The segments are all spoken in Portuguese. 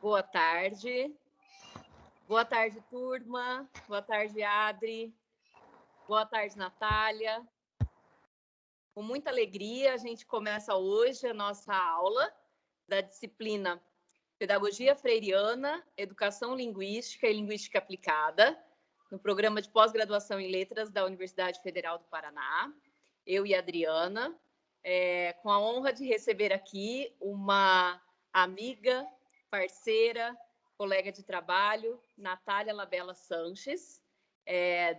Boa tarde. Boa tarde, turma. Boa tarde, Adri. Boa tarde, Natália. Com muita alegria, a gente começa hoje a nossa aula da disciplina Pedagogia Freiriana, Educação Linguística e Linguística Aplicada, no programa de pós-graduação em Letras da Universidade Federal do Paraná. Eu e a Adriana, com a honra de receber aqui uma amiga, parceira, colega de trabalho, Natália Labella Sanches,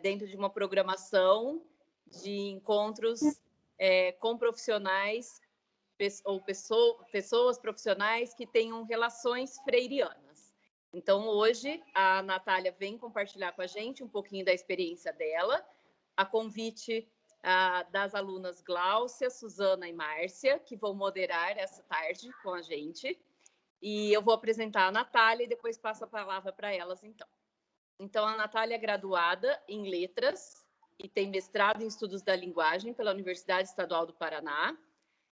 dentro de uma programação de encontros com profissionais ou pessoas profissionais que tenham relações freirianas. Então, hoje, a Natália vem compartilhar com a gente um pouquinho da experiência dela, a convite das alunas Gláucia, Suzana e Márcia, que vão moderar essa tarde com a gente. E eu vou apresentar a Natália e depois passo a palavra para elas, então. Então, a Natália é graduada em Letras e tem mestrado em Estudos da Linguagem pela Universidade Estadual do Paraná,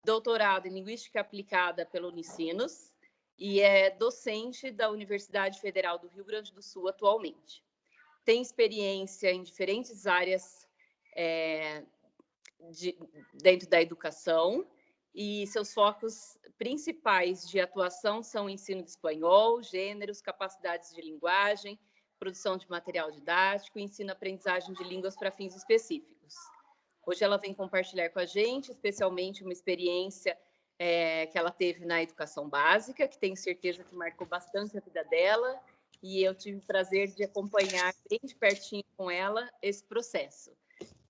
doutorado em Linguística Aplicada pela Unicinos e é docente da Universidade Federal do Rio Grande do Sul atualmente. Tem experiência em diferentes áreas dentro da educação e seus focos principais de atuação são ensino de espanhol, gêneros, capacidades de linguagem, produção de material didático e ensino-aprendizagem de línguas para fins específicos. Hoje ela vem compartilhar com a gente, especialmente uma experiência que ela teve na educação básica, que tenho certeza que marcou bastante a vida dela, e eu tive o prazer de acompanhar bem de pertinho com ela esse processo.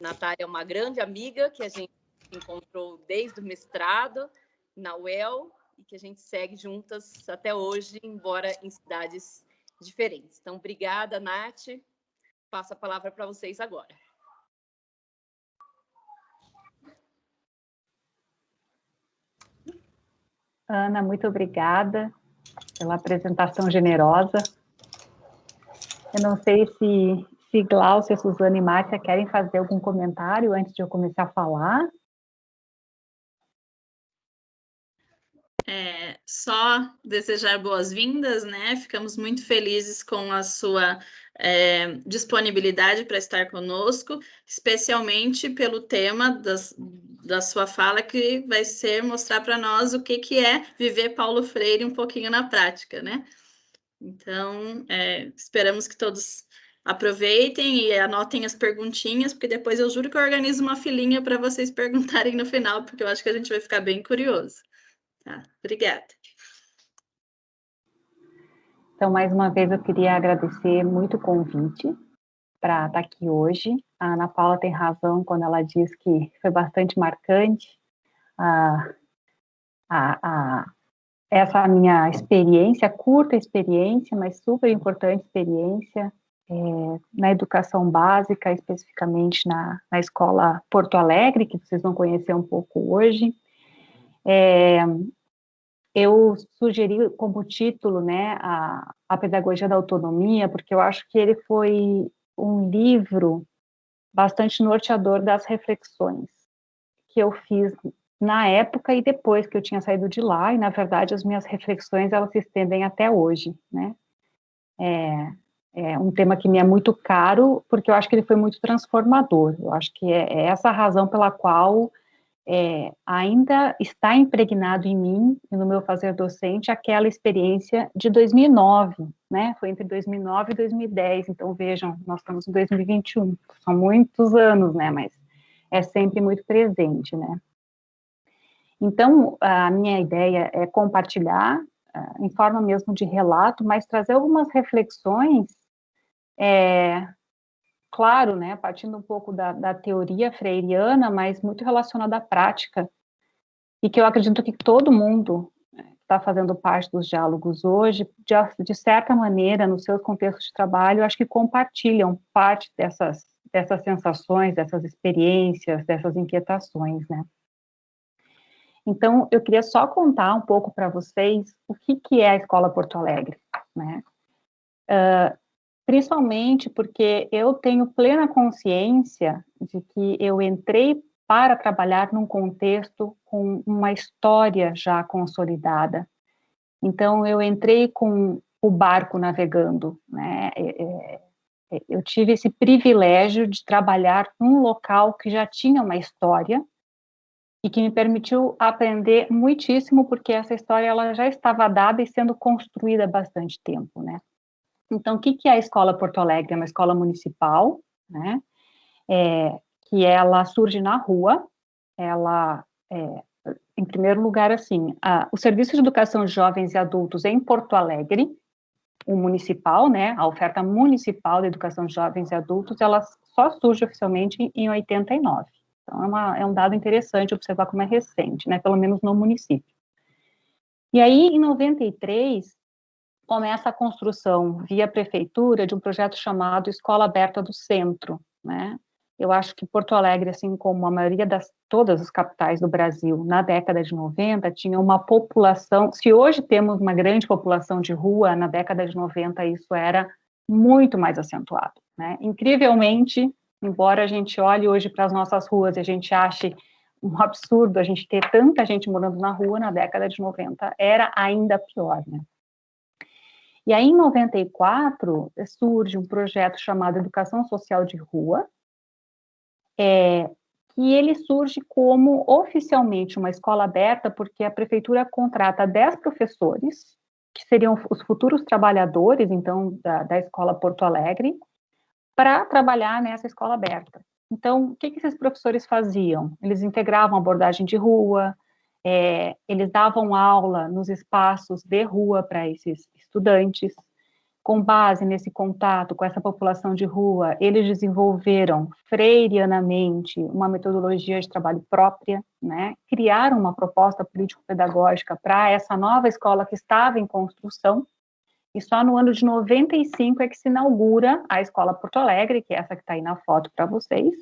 Natália é uma grande amiga que a gente encontrou desde o mestrado na UEL e que a gente segue juntas até hoje, embora em cidades diferentes. Então, obrigada, Nath. Passo a palavra para vocês agora. Ana, muito obrigada pela apresentação generosa. Eu não sei se Gláucia, Suzana e Márcia querem fazer algum comentário antes de eu começar a falar. Só desejar boas-vindas, né? Ficamos muito felizes com a sua disponibilidade para estar conosco, especialmente pelo tema da sua fala, que vai ser mostrar para nós o que é viver Paulo Freire um pouquinho na prática, né? Então, esperamos que todos aproveitem e anotem as perguntinhas, porque depois eu juro que eu organizo uma filinha para vocês perguntarem no final, porque eu acho que a gente vai ficar bem curioso. Tá, obrigada. Então, mais uma vez, eu queria agradecer muito o convite para estar aqui hoje. A Ana Paula tem razão quando ela diz que foi bastante marcante essa minha experiência, curta experiência, mas super importante experiência na educação básica, especificamente na escola Porto Alegre, que vocês vão conhecer um pouco hoje. Eu sugeri como título, né, a Pedagogia da Autonomia, porque eu acho que ele foi um livro bastante norteador das reflexões que eu fiz na época e depois que eu tinha saído de lá, e na verdade as minhas reflexões, elas se estendem até hoje, né. É um tema que me é muito caro, porque eu acho que ele foi muito transformador. Eu acho que é essa a razão pela qual ainda está impregnado em mim e no meu fazer docente aquela experiência de 2009, né? Foi entre 2009 e 2010, então vejam, nós estamos em 2021, são muitos anos, né? Mas é sempre muito presente, né? Então, a minha ideia é compartilhar, em forma mesmo de relato, mas trazer algumas reflexões, claro, né, partindo um pouco da teoria freiriana, mas muito relacionada à prática, e que eu acredito que todo mundo que está fazendo parte dos diálogos hoje, de certa maneira, nos seus contextos de trabalho, acho que compartilham parte dessas sensações, dessas experiências, dessas inquietações, né. Então, eu queria só contar um pouco para vocês o que é a Escola Porto Alegre, né. Principalmente porque eu tenho plena consciência de que eu entrei para trabalhar num contexto com uma história já consolidada, Então, eu entrei com o barco navegando, né? Eu tive esse privilégio de trabalhar num local que já tinha uma história e que me permitiu aprender muitíssimo, porque essa história ela já estava dada e sendo construída há bastante tempo, né? Então, o que é a Escola Porto Alegre? É uma escola municipal, né? Que ela surge na rua, ela, em primeiro lugar, assim, o Serviço de Educação de Jovens e Adultos em Porto Alegre, o municipal, né, a oferta municipal de educação de jovens e adultos, ela só surge oficialmente em 89. Então, é um dado interessante observar como é recente, né, pelo menos no município. E aí, em 93, começa a construção, via prefeitura, de um projeto chamado Escola Aberta do Centro, né. Eu acho que Porto Alegre, assim como a maioria todas as capitais do Brasil, na década de 90, tinha uma população, se hoje temos uma grande população de rua, na década de 90 isso era muito mais acentuado, né? Incrivelmente, embora a gente olhe hoje para as nossas ruas e a gente ache um absurdo a gente ter tanta gente morando na rua, na década de 90 era ainda pior, né? E aí, em 94, surge um projeto chamado Educação Social de Rua, que ele surge como oficialmente uma escola aberta, porque a prefeitura contrata 10 professores, que seriam os futuros trabalhadores, então, da Escola Porto Alegre, para trabalhar nessa escola aberta. Então, o que esses professores faziam? Eles integravam abordagem de rua, eles davam aula nos espaços de rua para esses estudantes. Com base nesse contato com essa população de rua, eles desenvolveram freirianamente uma metodologia de trabalho própria, né? Criaram uma proposta político-pedagógica para essa nova escola que estava em construção, e só no ano de 95 é que se inaugura a Escola Porto Alegre, que é essa que está aí na foto para vocês.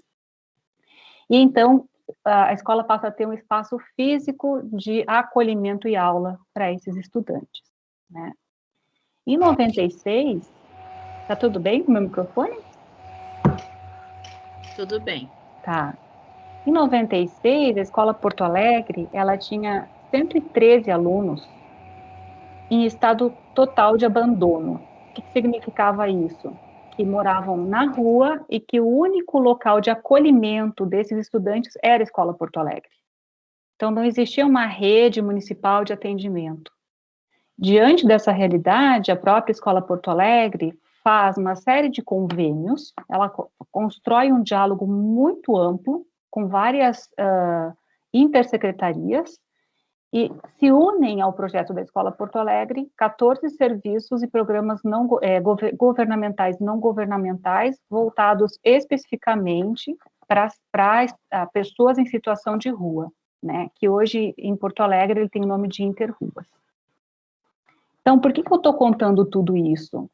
E então, a escola passa a ter um espaço físico de acolhimento e aula para esses estudantes, né? Em 96, tá tudo bem com o meu microfone? Tudo bem. Tá. Em 96, a Escola Porto Alegre, ela tinha 113 alunos em estado total de abandono. O que significava isso? Que moravam na rua e que o único local de acolhimento desses estudantes era a Escola Porto Alegre. Então, não existia uma rede municipal de atendimento. Diante dessa realidade, a própria Escola Porto Alegre faz uma série de convênios, ela constrói um diálogo muito amplo com várias intersecretarias e se unem ao projeto da Escola Porto Alegre 14 serviços e programas governamentais e não governamentais voltados especificamente para pessoas em situação de rua, né, que hoje em Porto Alegre ele tem o nome de Interruas. Então, por que eu estou contando tudo isso?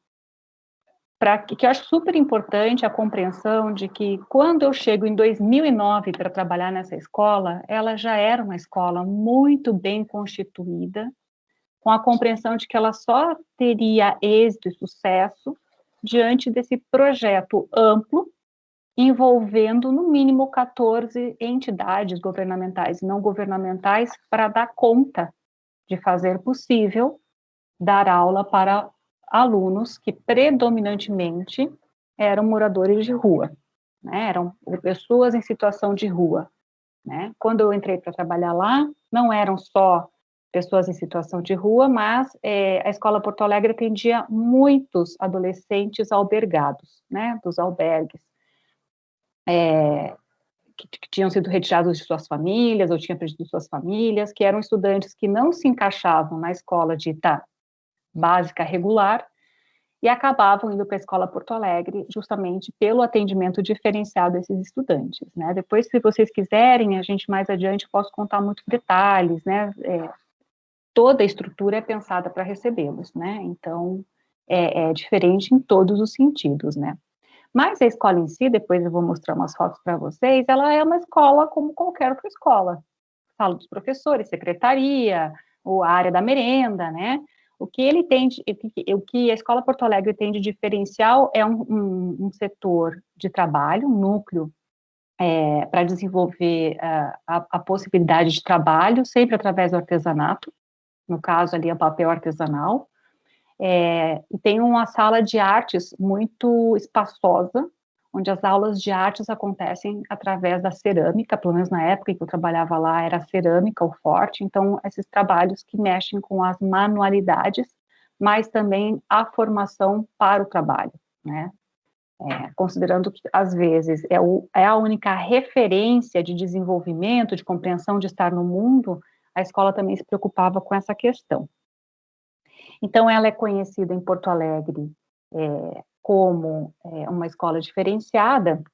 Que eu acho super importante a compreensão de que quando eu chego em 2009 para trabalhar nessa escola, ela já era uma escola muito bem constituída, com a compreensão de que ela só teria êxito e sucesso diante desse projeto amplo, envolvendo no mínimo 14 entidades governamentais e não governamentais para dar conta de fazer possível dar aula para alunos que predominantemente eram moradores de rua, né, eram pessoas em situação de rua, né. Quando eu entrei para trabalhar lá, não eram só pessoas em situação de rua, mas a Escola Porto Alegre atendia muitos adolescentes albergados, né, dos albergues, que tinham sido retirados de suas famílias, ou tinham perdido suas famílias, que eram estudantes que não se encaixavam na escola dita básica regular, e acabavam indo para a Escola Porto Alegre justamente pelo atendimento diferenciado desses estudantes, né? Depois, se vocês quiserem, a gente mais adiante posso contar muitos detalhes, né? Toda a estrutura é pensada para recebê-los, né? Então, é diferente em todos os sentidos, né? Mas a escola em si, depois eu vou mostrar umas fotos para vocês, ela é uma escola como qualquer outra escola. Falo dos professores, secretaria, ou a área da merenda, né? O que a Escola Porto Alegre tem de diferencial é um setor de trabalho, um núcleo para desenvolver a possibilidade de trabalho, sempre através do artesanato, no caso ali é papel artesanal, e tem uma sala de artes muito espaçosa, onde as aulas de artes acontecem através da cerâmica, pelo menos na época em que eu trabalhava lá era cerâmica o forte, então esses trabalhos que mexem com as manualidades, mas também a formação para o trabalho, né? Considerando que, às vezes, é a única referência de desenvolvimento, de compreensão de estar no mundo, a escola também se preocupava com essa questão. Então, ela é conhecida em Porto Alegre como uma escola diferenciada,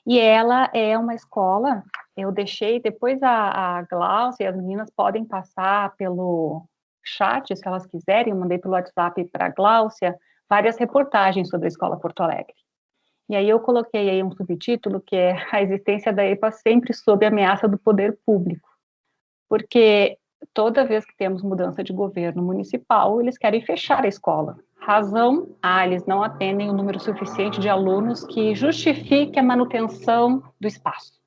e ela é uma escola, eu deixei, depois a Glaucia e as meninas podem passar pelo chat, se elas quiserem, eu mandei pelo WhatsApp para a Glaucia, várias reportagens sobre a Escola Porto Alegre. E aí eu coloquei aí um subtítulo, que é a existência da EPA sempre sob ameaça do poder público, porque toda vez que temos mudança de governo municipal, eles querem fechar a escola. Razão, eles não atendem o número suficiente de alunos que justifique a manutenção do espaço.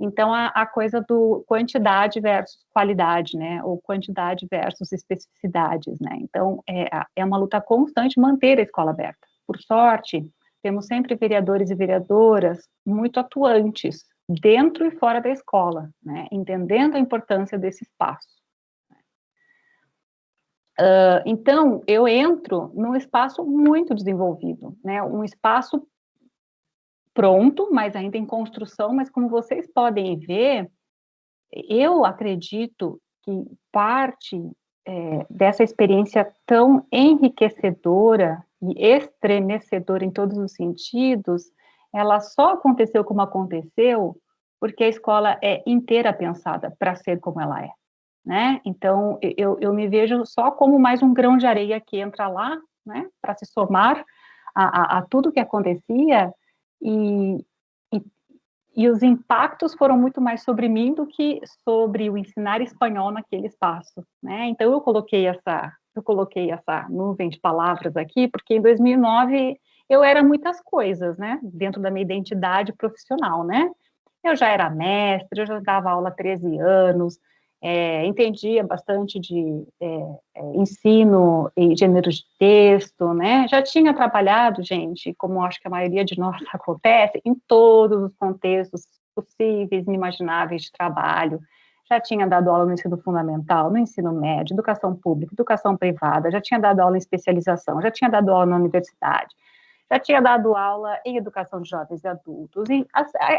Então, a coisa do quantidade versus qualidade, né, ou quantidade versus especificidades, né, então, é uma luta constante manter a escola aberta. Por sorte, temos sempre vereadores e vereadoras muito atuantes, dentro e fora da escola, né, entendendo a importância desse espaço. Então, eu entro num espaço muito desenvolvido, né, um espaço pronto, mas ainda em construção, mas como vocês podem ver, eu acredito que parte dessa experiência tão enriquecedora e estremecedora em todos os sentidos, ela só aconteceu como aconteceu porque a escola é inteira pensada para ser como ela é, né? Então, eu me vejo só como mais um grão de areia que entra lá, né, para se somar a tudo que acontecia, e os impactos foram muito mais sobre mim do que sobre o ensinar espanhol naquele espaço, né? Então, eu coloquei essa nuvem de palavras aqui, porque em 2009 eu era muitas coisas, né? Dentro da minha identidade profissional, né? Eu já era mestre, eu já dava aula há 13 anos, entendia bastante de ensino e gênero de texto, né? Já tinha trabalhado, gente, como acho que a maioria de nós acontece, em todos os contextos possíveis e inimagináveis de trabalho. Já tinha dado aula no ensino fundamental, no ensino médio, educação pública, educação privada, já tinha dado aula em especialização, já tinha dado aula na universidade, já tinha dado aula em educação de jovens e adultos, e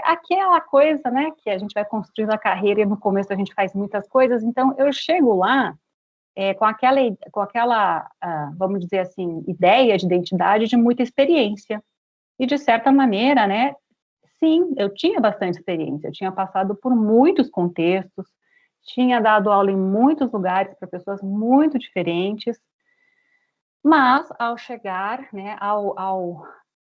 aquela coisa, né, que a gente vai construindo a carreira e no começo a gente faz muitas coisas, então eu chego lá com aquela vamos dizer assim, ideia de identidade de muita experiência, e de certa maneira, né, sim, eu tinha bastante experiência, eu tinha passado por muitos contextos, tinha dado aula em muitos lugares para pessoas muito diferentes, mas, ao chegar, né, ao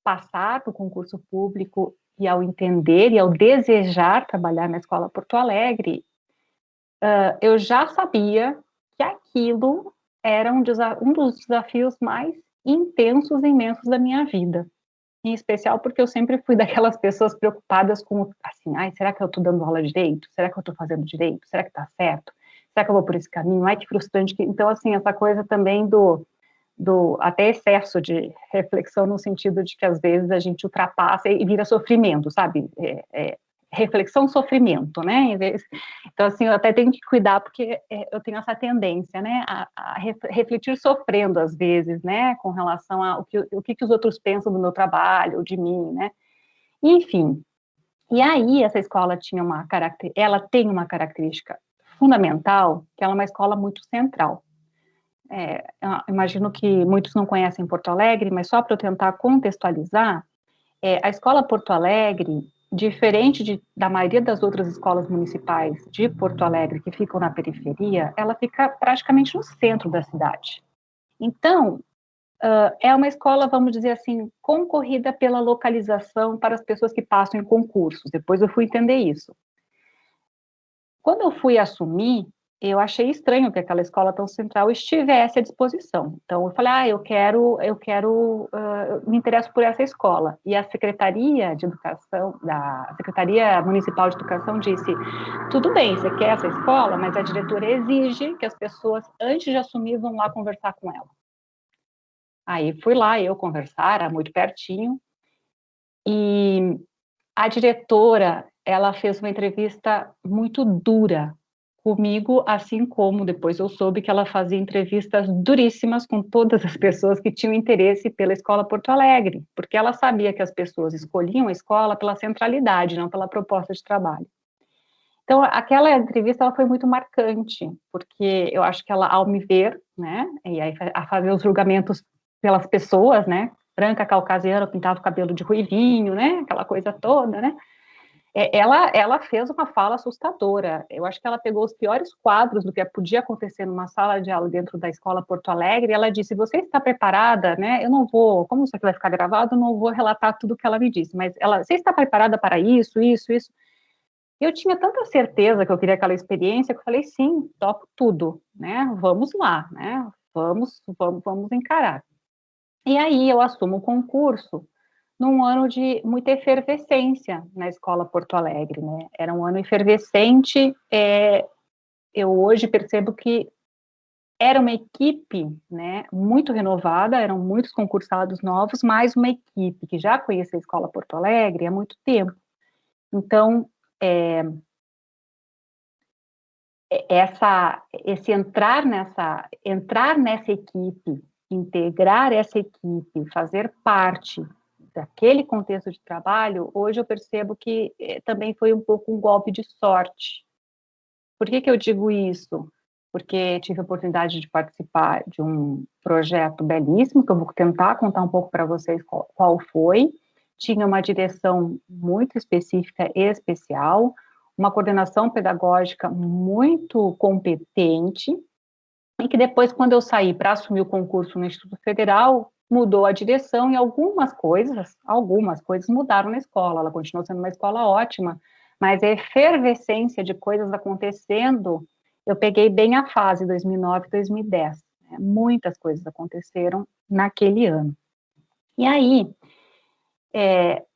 passar para o concurso público e ao entender e ao desejar trabalhar na Escola Porto Alegre, eu já sabia que aquilo era um dos desafios mais intensos e imensos da minha vida. Em especial porque eu sempre fui daquelas pessoas preocupadas com, assim, ai, será que eu estou dando aula direito? Será que eu estou fazendo direito? Será que está certo? Será que eu vou por esse caminho? Ai, que frustrante. Então, assim, essa coisa também do até excesso de reflexão no sentido de que às vezes a gente ultrapassa e vira sofrimento, sabe? Reflexão, sofrimento, né? Então, assim, eu até tenho que cuidar porque eu tenho essa tendência, né? A refletir sofrendo às vezes, né? Com relação ao que os outros pensam do meu trabalho, ou de mim, né? Enfim. E aí, essa escola ela tem uma característica fundamental, que ela é uma escola muito central. Imagino que muitos não conhecem Porto Alegre, mas só para eu tentar contextualizar, a Escola Porto Alegre, diferente da maioria das outras escolas municipais de Porto Alegre, que ficam na periferia, ela fica praticamente no centro da cidade. Então, é uma escola, vamos dizer assim, concorrida pela localização para as pessoas que passam em concursos. Depois eu fui entender isso. Quando eu fui assumir, eu achei estranho que aquela escola tão central estivesse à disposição. Então, eu falei, me interesso por essa escola. E a Secretaria de Educação, da Secretaria Municipal de Educação disse, tudo bem, você quer essa escola, mas a diretora exige que as pessoas, antes de assumir, vão lá conversar com ela. Aí fui lá, eu conversar, era muito pertinho, e a diretora, ela fez uma entrevista muito dura comigo, assim como depois eu soube que ela fazia entrevistas duríssimas com todas as pessoas que tinham interesse pela Escola Porto Alegre, porque ela sabia que as pessoas escolhiam a escola pela centralidade, não pela proposta de trabalho. Então, aquela entrevista, ela foi muito marcante, porque eu acho que ela, ao me ver, né, e aí a fazer os julgamentos pelas pessoas, né, branca, caucasiana, pintava o cabelo de ruivinho, né, aquela coisa toda, né, ela fez uma fala assustadora. Eu acho que ela pegou os piores quadros do que podia acontecer numa sala de aula dentro da Escola Porto Alegre, e ela disse, você está preparada, né, eu não vou, como isso aqui vai ficar gravado, eu não vou relatar tudo o que ela me disse, mas você está preparada para isso, isso, isso? Eu tinha tanta certeza que eu queria aquela experiência, que eu falei, sim, topo tudo, né, vamos lá, né, vamos encarar. E aí eu assumo o concurso, num ano de muita efervescência na Escola Porto Alegre, né? Era um ano efervescente. Eu hoje percebo que era uma equipe, né, muito renovada, eram muitos concursados novos, mais uma equipe que já conhecia a Escola Porto Alegre há muito tempo. Então, esse entrar nessa equipe, integrar essa equipe, fazer parte daquele contexto de trabalho, hoje eu percebo que também foi um pouco um golpe de sorte. Por que eu digo isso? Porque tive a oportunidade de participar de um projeto belíssimo, que eu vou tentar contar um pouco para vocês qual foi. Tinha uma direção muito específica e especial, uma coordenação pedagógica muito competente, e que depois, quando eu saí para assumir o concurso no Instituto Federal, mudou a direção e algumas coisas mudaram na escola. Ela continuou sendo uma escola ótima, mas a efervescência de coisas acontecendo, eu peguei bem a fase 2009, 2010. Né? Muitas coisas aconteceram naquele ano. E aí,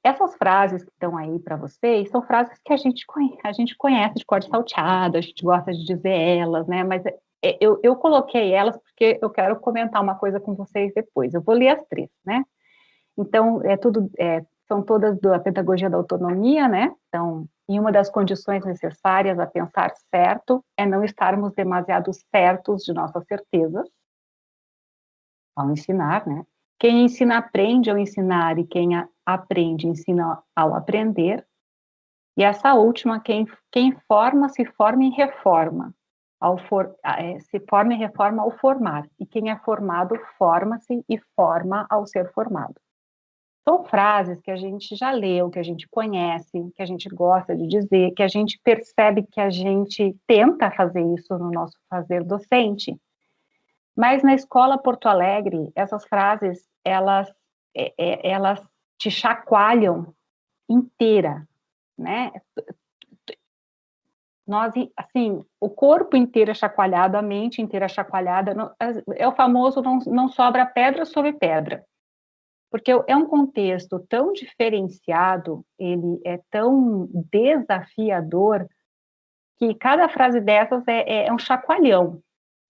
essas frases que estão aí para vocês são frases que a gente conhece de cor salteado, a gente gosta de dizer elas, né? Mas eu coloquei elas porque eu quero comentar uma coisa com vocês depois. Eu vou ler as três, né? Então, são todas da pedagogia da autonomia, né? Então, e uma das condições necessárias a pensar certo é não estarmos demasiado certos de nossas certezas ao ensinar, né? Quem ensina aprende ao ensinar e quem aprende ensina ao aprender. E essa última, quem forma, se forma e reforma. Se forma e reforma ao formar. E quem é formado, forma-se e forma ao ser formado. São frases que a gente já leu, que a gente conhece, que a gente gosta de dizer, que a gente percebe que a gente tenta fazer isso no nosso fazer docente. Mas na Escola Porto Alegre, essas frases, elas te chacoalham inteira, né? Nós, assim, o corpo inteiro é chacoalhado, a mente inteira é chacoalhada, é o famoso não sobra pedra sobre pedra, porque é um contexto tão diferenciado, ele é tão desafiador, que cada frase dessas é um chacoalhão,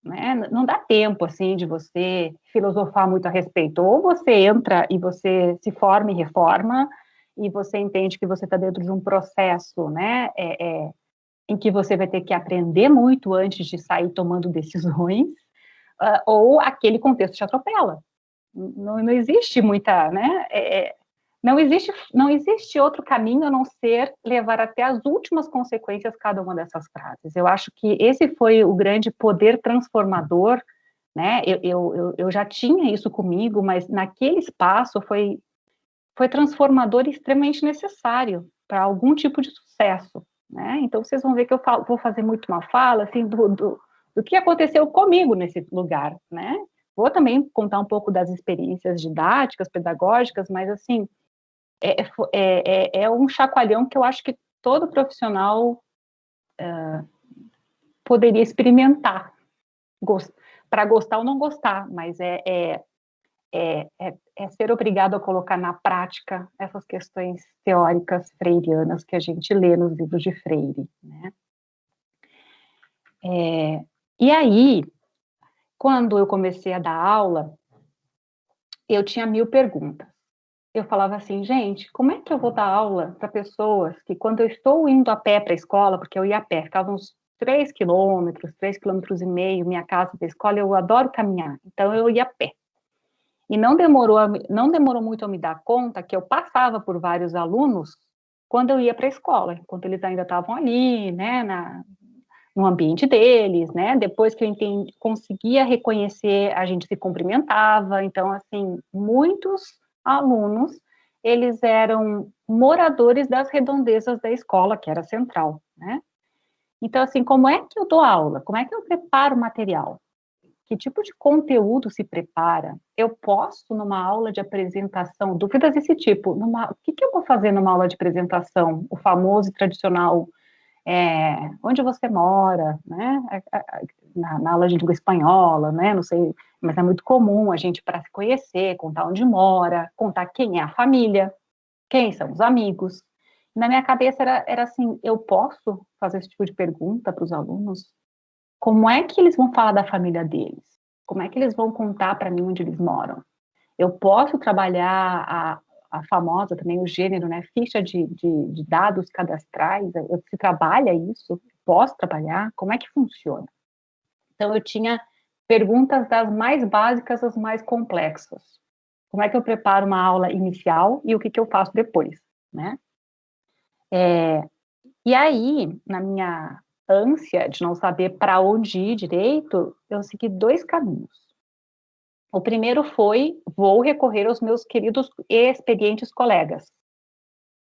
né? Não dá tempo, assim, de você filosofar muito a respeito. Ou você entra e você se forma e reforma, e você entende que você está dentro de um processo, né, em que você vai ter que aprender muito antes de sair tomando decisões, ou aquele contexto te atropela. Não existe muita, né, não existe outro caminho a não ser levar até as últimas consequências cada uma dessas frases. Eu acho que esse foi o grande poder transformador, né? Eu já tinha isso comigo, mas naquele espaço foi transformador e extremamente necessário para algum tipo de sucesso, né? Então vocês vão ver que eu vou fazer muito uma fala assim do que aconteceu comigo nesse lugar, né? Vou também contar um pouco das experiências didáticas, pedagógicas, mas assim é um chacoalhão que eu acho que todo profissional poderia experimentar, para gostar ou não gostar, mas é ser obrigado a colocar na prática essas questões teóricas freirianas que a gente lê nos livros de Freire, né? E aí, quando eu comecei a dar aula, eu tinha 1000 perguntas. Eu falava assim, gente, como é que eu vou dar aula para pessoas que, quando eu estou indo a pé para a escola, porque eu ia a pé, ficava uns 3 quilômetros, 3,5 km, minha casa da escola, eu adoro caminhar, então eu ia a pé. E não demorou muito a me dar conta que eu passava por vários alunos quando eu ia para a escola, enquanto eles ainda estavam ali, né, no ambiente deles, né, depois que eu conseguia reconhecer, a gente se cumprimentava, então, assim, muitos alunos, eles eram moradores das redondezas da escola, que era central, né. Então, assim, como é que eu dou aula? Como é que eu preparo o material? Que tipo de conteúdo se prepara? Eu posso, numa aula de apresentação, dúvidas desse tipo, o que eu vou fazer numa aula de apresentação? O famoso e tradicional, onde você mora, né? Na aula de língua espanhola, né? Não sei, mas é muito comum a gente, para se conhecer, contar onde mora, contar quem é a família, quem são os amigos. Na minha cabeça era assim, eu posso fazer esse tipo de pergunta para os alunos? Como é que eles vão falar da família deles? Como é que eles vão contar para mim onde eles moram? Eu posso trabalhar a famosa também, o gênero, né? Ficha de dados cadastrais, se trabalha isso? Posso trabalhar? Como é que funciona? Então, eu tinha perguntas das mais básicas às mais complexas. Como é que eu preparo uma aula inicial e o que eu faço depois, né? E aí, na minha ânsia de não saber para onde ir direito, eu segui 2 caminhos. O primeiro foi, vou recorrer aos meus queridos e experientes colegas.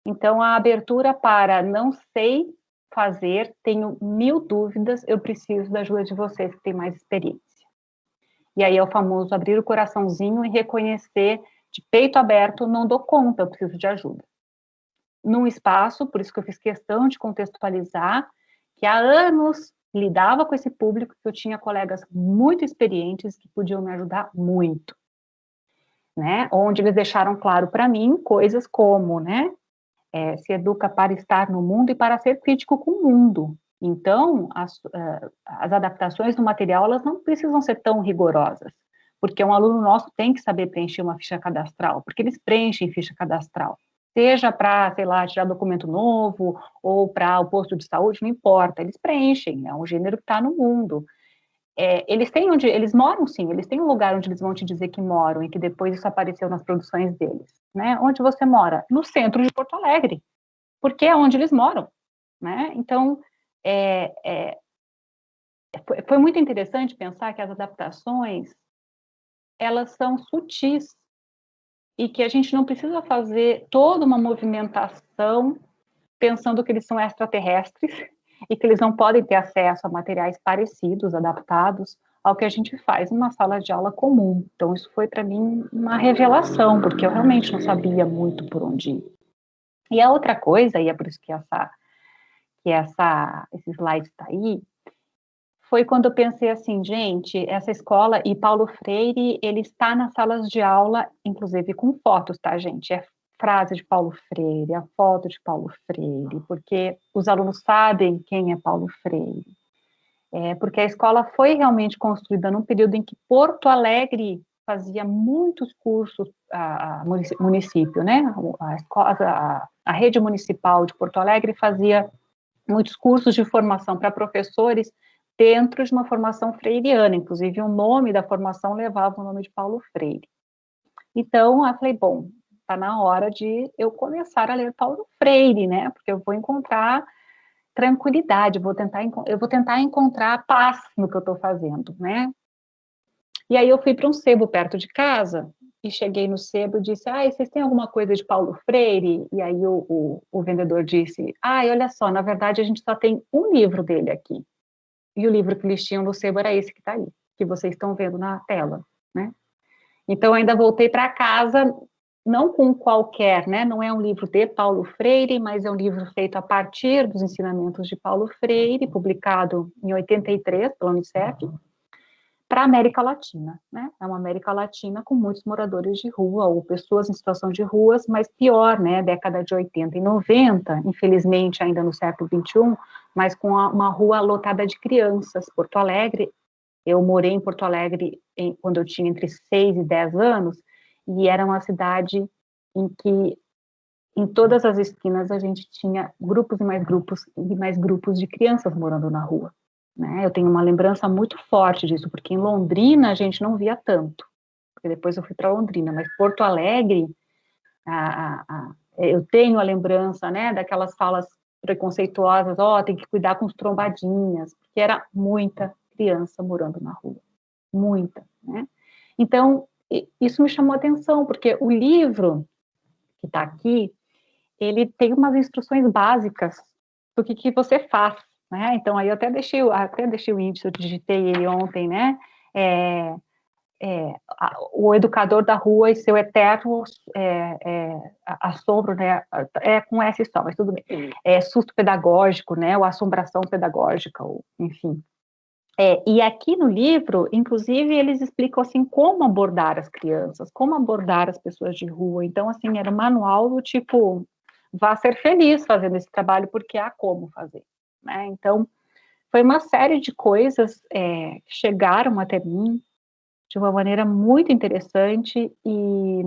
Então, a abertura para não sei fazer, tenho 1000 dúvidas, eu preciso da ajuda de vocês que têm mais experiência. E aí é o famoso abrir o coraçãozinho e reconhecer de peito aberto, não dou conta, eu preciso de ajuda. Num espaço, por isso que eu fiz questão de contextualizar, que há anos lidava com esse público, que eu tinha colegas muito experientes que podiam me ajudar muito, né? Onde eles deixaram claro para mim coisas como, né? Se educa para estar no mundo e para ser crítico com o mundo. Então, as adaptações do material, elas não precisam ser tão rigorosas, porque um aluno nosso tem que saber preencher uma ficha cadastral, porque eles preenchem ficha cadastral. Seja para, sei lá, tirar documento novo, ou para o posto de saúde, não importa, eles preenchem, é um gênero que está no mundo. Eles têm eles moram sim, eles têm um lugar onde eles vão te dizer que moram, e que depois isso apareceu nas produções deles, né? Onde você mora? No centro de Porto Alegre, porque é onde eles moram, né? Então, foi muito interessante pensar que as adaptações, elas são sutis, e que a gente não precisa fazer toda uma movimentação pensando que eles são extraterrestres e que eles não podem ter acesso a materiais parecidos, adaptados ao que a gente faz numa sala de aula comum. Então, isso foi para mim uma revelação, porque eu realmente não sabia muito por onde ir. E a outra coisa, e é por isso que esse slide está aí, foi quando eu pensei assim, gente, essa escola, e Paulo Freire, ele está nas salas de aula, inclusive com fotos, tá, gente? É frase de Paulo Freire, a foto de Paulo Freire, porque os alunos sabem quem é Paulo Freire. Porque a escola foi realmente construída num período em que Porto Alegre fazia muitos cursos, município, né? A rede municipal de Porto Alegre fazia muitos cursos de formação para professores dentro de uma formação freiriana, inclusive o nome da formação levava o nome de Paulo Freire. Então, eu falei, bom, está na hora de eu começar a ler Paulo Freire, né, porque eu vou encontrar tranquilidade, eu vou tentar encontrar paz no que eu estou fazendo, né. E aí eu fui para um sebo perto de casa, e cheguei no sebo e disse, vocês têm alguma coisa de Paulo Freire? E aí o vendedor disse, olha só, na verdade a gente só tem um livro dele aqui. E o livro que eles tinham no sebo era esse que está aí, que vocês estão vendo na tela, né? Então, ainda voltei para casa não com qualquer, né? Não é um livro de Paulo Freire, mas é um livro feito a partir dos ensinamentos de Paulo Freire, publicado em 83 pela Unicef, para a América Latina, né? É uma América Latina com muitos moradores de rua, ou pessoas em situação de ruas, mas pior, né? Década de 80 e 90, infelizmente ainda no século 21, mas com uma rua lotada de crianças. Porto Alegre, eu morei em Porto Alegre quando eu tinha entre 6 e 10 anos, e era uma cidade em que, em todas as esquinas, a gente tinha grupos e mais grupos de crianças morando na rua. Né? Eu tenho uma lembrança muito forte disso, porque em Londrina a gente não via tanto, porque depois eu fui para Londrina, mas Porto Alegre, eu tenho a lembrança, né, daquelas falas preconceituosas, tem que cuidar com os trombadinhas, porque era muita criança morando na rua, muita, né? Então, isso me chamou a atenção, porque o livro que está aqui, ele tem umas instruções básicas do que você faz, né? Então, aí eu até deixei o índice, eu digitei ele ontem, né? O educador da rua e seu eterno assombro, né? É com S só, mas tudo bem. Susto pedagógico, né? Ou assombração pedagógica, ou, enfim. E aqui no livro, inclusive, eles explicam, assim, como abordar as crianças, como abordar as pessoas de rua. Então, assim, era um manual do tipo, vá ser feliz fazendo esse trabalho, porque há como fazer, né? Então, foi uma série de coisas que chegaram até mim de uma maneira muito interessante e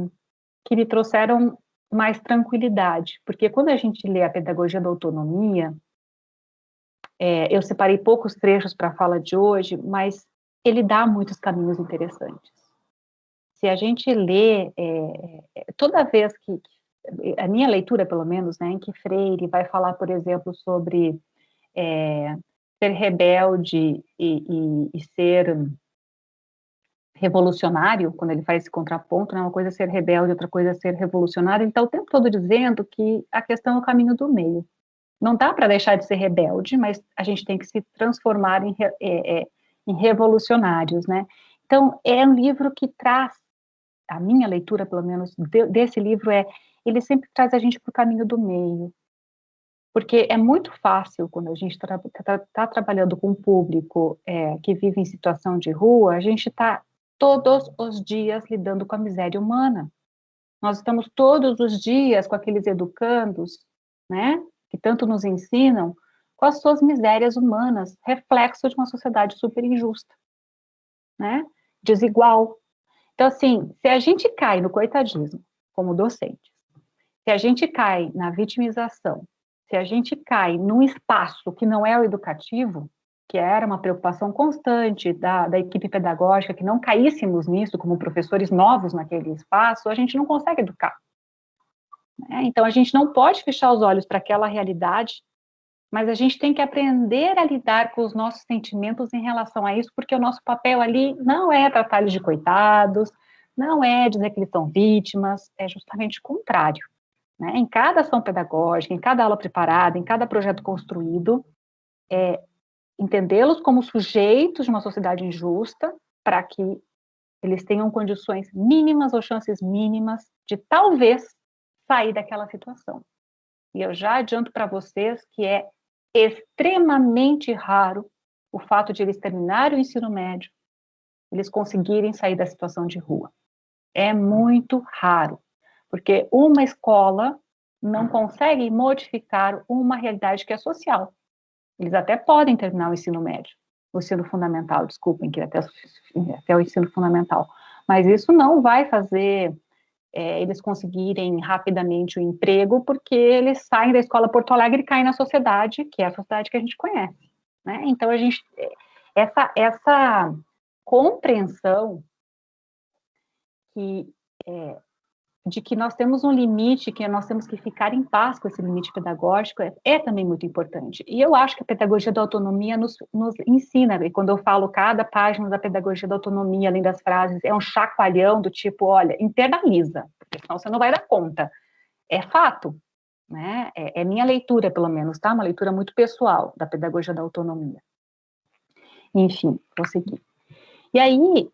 que me trouxeram mais tranquilidade, porque quando a gente lê a Pedagogia da Autonomia, eu separei poucos trechos para a fala de hoje, mas ele dá muitos caminhos interessantes. Se a gente lê, toda vez que, a minha leitura, pelo menos, né, em que Freire vai falar, por exemplo, sobre ser rebelde e ser revolucionário, quando ele faz esse contraponto, né, uma coisa é ser rebelde, outra coisa é ser revolucionário, então o tempo todo dizendo que a questão é o caminho do meio. Não dá para deixar de ser rebelde, mas a gente tem que se transformar em revolucionários, né? Então, é um livro que traz, a minha leitura, pelo menos, desse livro ele sempre traz a gente para o caminho do meio, porque é muito fácil, quando a gente está trabalhando com um público que vive em situação de rua, a gente está todos os dias lidando com a miséria humana. Nós estamos todos os dias com aqueles educandos, né, que tanto nos ensinam, com as suas misérias humanas, reflexo de uma sociedade super injusta, né, desigual. Então, assim, se a gente cai no coitadismo, como docentes, se a gente cai na vitimização, se a gente cai num espaço que não é o educativo, que era uma preocupação constante da equipe pedagógica, que não caíssemos nisso como professores novos naquele espaço, a gente não consegue educar. Então, a gente não pode fechar os olhos para aquela realidade, mas a gente tem que aprender a lidar com os nossos sentimentos em relação a isso, porque o nosso papel ali não é tratar eles de coitados, não é dizer que eles são vítimas, é justamente o contrário. Né? Em cada ação pedagógica, em cada aula preparada, em cada projeto construído, entendê-los como sujeitos de uma sociedade injusta, para que eles tenham condições mínimas ou chances mínimas de talvez sair daquela situação. E eu já adianto para vocês que é extremamente raro o fato de eles terminarem o ensino médio, eles conseguirem sair da situação de rua. É muito raro, porque uma escola não consegue modificar uma realidade que é social. Eles até podem terminar o ensino médio, o ensino fundamental, desculpem, que até o ensino fundamental, mas isso não vai fazer eles conseguirem rapidamente o emprego, porque eles saem da escola Porto Alegre e caem na sociedade, que é a sociedade que a gente conhece, né? Então, essa compreensão de que nós temos um limite, que nós temos que ficar em paz com esse limite pedagógico, é também muito importante. E eu acho que a pedagogia da autonomia nos ensina, e quando eu falo cada página da pedagogia da autonomia, além das frases, é um chacoalhão do tipo, olha, internaliza, porque senão você não vai dar conta. É fato, né? É minha leitura, pelo menos, tá? Uma leitura muito pessoal da pedagogia da autonomia. Enfim, vou seguir. E aí,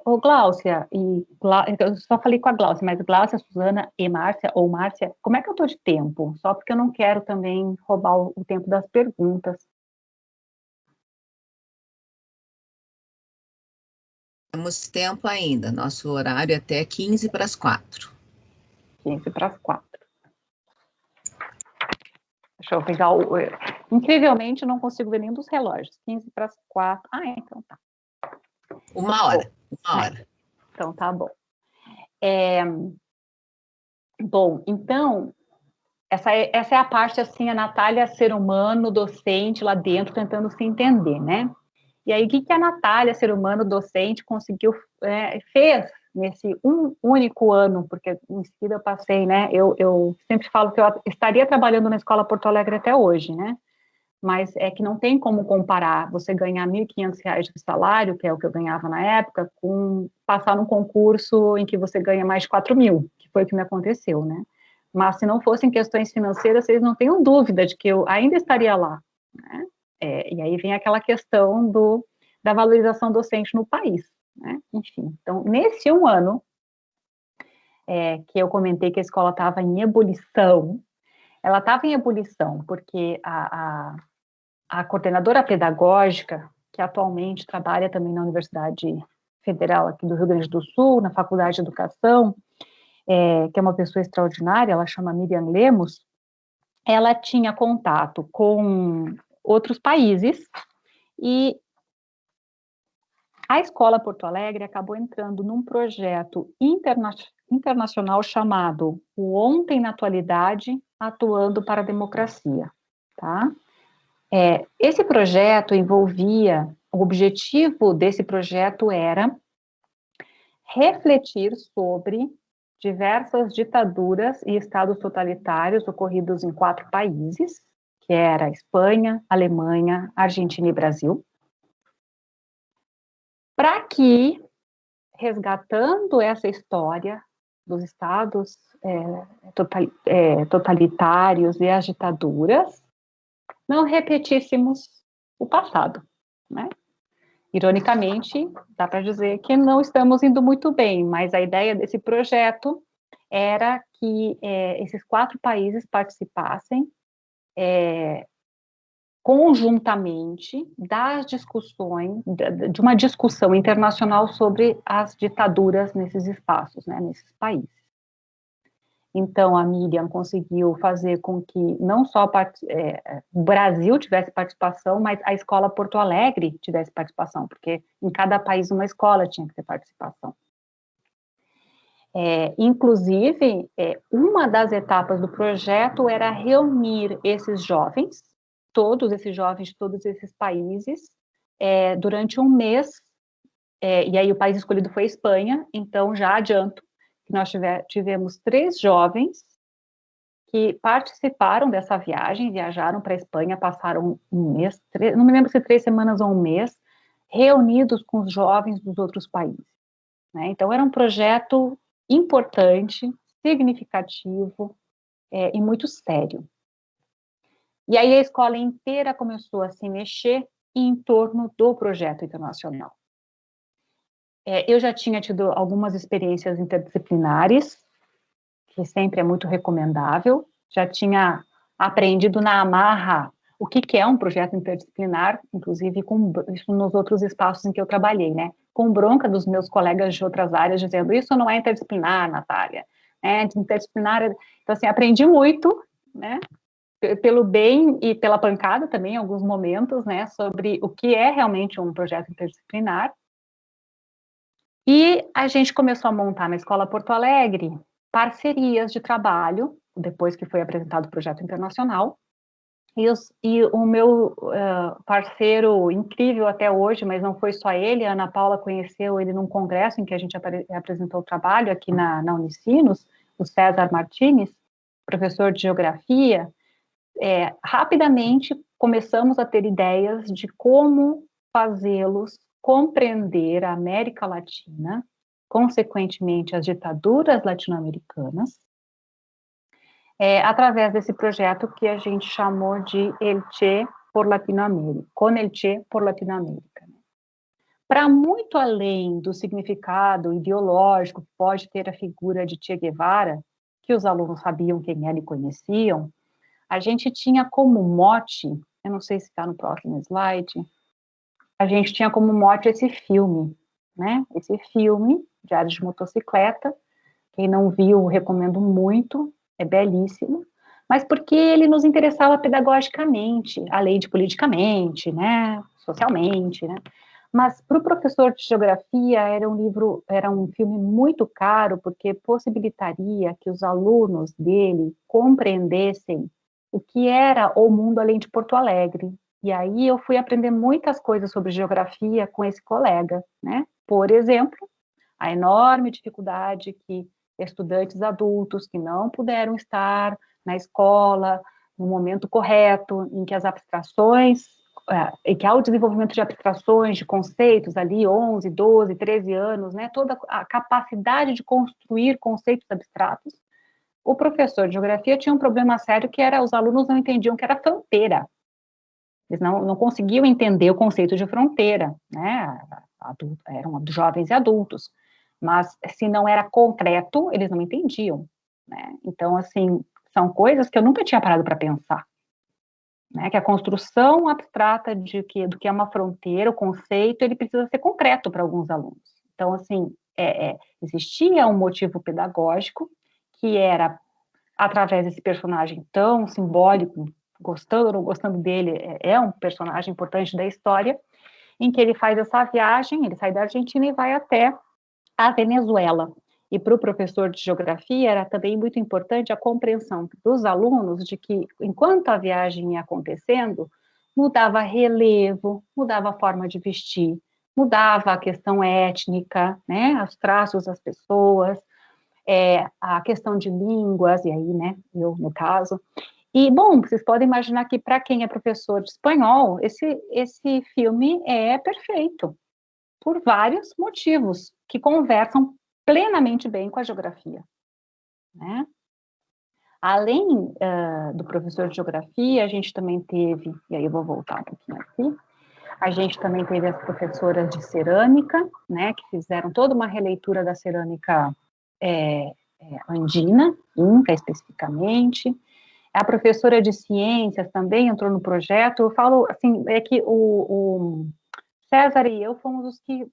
ô Gláucia, eu só falei com a Gláucia, mas Gláucia, Suzana e Márcia, ou Márcia, como é que eu estou de tempo? Só porque eu não quero também roubar o tempo das perguntas. Temos tempo ainda, nosso horário é até 15 para as 4. 15 para as 4. Deixa eu pegar incrivelmente, eu não consigo ver nenhum dos relógios. 15 para as 4. Ah, então tá. Uma hora. Então tá bom. Bom, então, essa é a parte, assim, a Natália, ser humano, docente, lá dentro, tentando se entender, né? E aí, o que a Natália, ser humano, docente, fez nesse único ano, porque em seguida eu passei, né? Eu sempre falo que eu estaria trabalhando na Escola Porto Alegre até hoje, né? Mas é que não tem como comparar você ganhar R$ 1.500 de salário, que é o que eu ganhava na época, com passar num concurso em que você ganha mais de 4.000, que foi o que me aconteceu, né? Mas se não fossem questões financeiras, vocês não tenham dúvida de que eu ainda estaria lá, né? E aí vem aquela questão da valorização docente no país, né? Enfim, então, nesse um ano, que eu comentei que a escola estava em ebulição, ela estava em ebulição porque a coordenadora pedagógica, que atualmente trabalha também na Universidade Federal aqui do Rio Grande do Sul, na Faculdade de Educação, que é uma pessoa extraordinária, ela chama Miriam Lemos, ela tinha contato com outros países e a Escola Porto Alegre acabou entrando num projeto internacional chamado O Ontem na Atualidade, Atuando para a Democracia, tá? Esse projeto o objetivo desse projeto era refletir sobre diversas ditaduras e estados totalitários ocorridos em 4 países, que era Espanha, Alemanha, Argentina e Brasil, para que, resgatando essa história dos estados totalitários e as ditaduras, não repetíssemos o passado, né? Ironicamente, dá para dizer que não estamos indo muito bem, mas a ideia desse projeto era que esses 4 países participassem conjuntamente das discussões, de uma discussão internacional sobre as ditaduras nesses espaços, né, nesses países. Então, a Miriam conseguiu fazer com que não só o Brasil tivesse participação, mas a Escola Porto Alegre tivesse participação, porque em cada país uma escola tinha que ter participação. Inclusive, uma das etapas do projeto era reunir esses jovens, todos esses jovens de todos esses países, durante um mês, e aí o país escolhido foi a Espanha, então já adianto, nós tivemos 3 jovens que participaram dessa viagem, viajaram para a Espanha, passaram um mês, não me lembro se 3 semanas ou um mês, reunidos com os jovens dos outros países, né? Então, era um projeto importante, significativo e muito sério. E aí a escola inteira começou a se mexer em torno do projeto internacional. Eu já tinha tido algumas experiências interdisciplinares, que sempre é muito recomendável, já tinha aprendido na amarra o que é um projeto interdisciplinar, inclusive com isso nos outros espaços em que eu trabalhei, né? Com bronca dos meus colegas de outras áreas, dizendo, isso não é interdisciplinar, Natália, interdisciplinar, então assim, aprendi muito, né? Pelo bem e pela pancada também, em alguns momentos, né? Sobre o que é realmente um projeto interdisciplinar. E a gente começou a montar na Escola Porto Alegre parcerias de trabalho, depois que foi apresentado o projeto internacional, e o meu parceiro incrível até hoje, mas não foi só ele, a Ana Paula conheceu ele num congresso em que a gente apresentou o trabalho aqui na Unicinos, o César Martins, professor de geografia. Rapidamente começamos a ter ideias de como fazê-los compreender a América Latina, consequentemente as ditaduras latino-americanas, através desse projeto que a gente chamou de El Che por Latinoamérica, Con El Che por Latinoamérica. para muito além do significado ideológico que pode ter a figura de Che Guevara, que os alunos sabiam quem era e conheciam, a gente tinha como mote, eu não sei se está no próximo slide, a gente tinha como mote esse filme, né? Esse filme, Diário de Motocicleta, quem não viu, recomendo muito, é belíssimo, mas porque ele nos interessava pedagogicamente, além de politicamente, né? Socialmente, né? Mas para o professor de geografia era um filme muito caro, porque possibilitaria que os alunos dele compreendessem o que era o mundo além de Porto Alegre. E aí eu fui aprender muitas coisas sobre geografia com esse colega, né? Por exemplo, a enorme dificuldade que estudantes adultos que não puderam estar na escola no momento correto, em que as abstrações, em que há o desenvolvimento de abstrações, de conceitos ali, 11, 12, 13 anos, né, toda a capacidade de construir conceitos abstratos, o professor de geografia tinha um problema sério que era, os alunos não entendiam que era fronteira. Eles não conseguiam entender o conceito de fronteira, né, eram jovens e adultos, mas se não era concreto, eles não entendiam, né, então, assim, são coisas que eu nunca tinha parado para pensar, né, que a construção abstrata do que é uma fronteira, o conceito, ele precisa ser concreto para alguns alunos. Então, assim, existia um motivo pedagógico, que era, através desse personagem tão simbólico, gostando ou não gostando dele, é um personagem importante da história, em que ele faz essa viagem, ele sai da Argentina e vai até a Venezuela. E para o professor de geografia era também muito importante a compreensão dos alunos de que, enquanto a viagem ia acontecendo, mudava relevo, mudava a forma de vestir, mudava a questão étnica, né, os traços das pessoas, a questão de línguas, e aí, né, eu, no caso. E, bom, vocês podem imaginar que, para quem é professor de espanhol, esse filme é perfeito, por vários motivos, que conversam plenamente bem com a geografia, né? Além do professor de geografia, a gente também teve, e aí eu vou voltar um pouquinho aqui, a gente também teve as professoras de cerâmica, né, que fizeram toda uma releitura da cerâmica andina, inca especificamente. A professora de ciências também entrou no projeto. Eu falo, assim, é que o César e eu fomos os que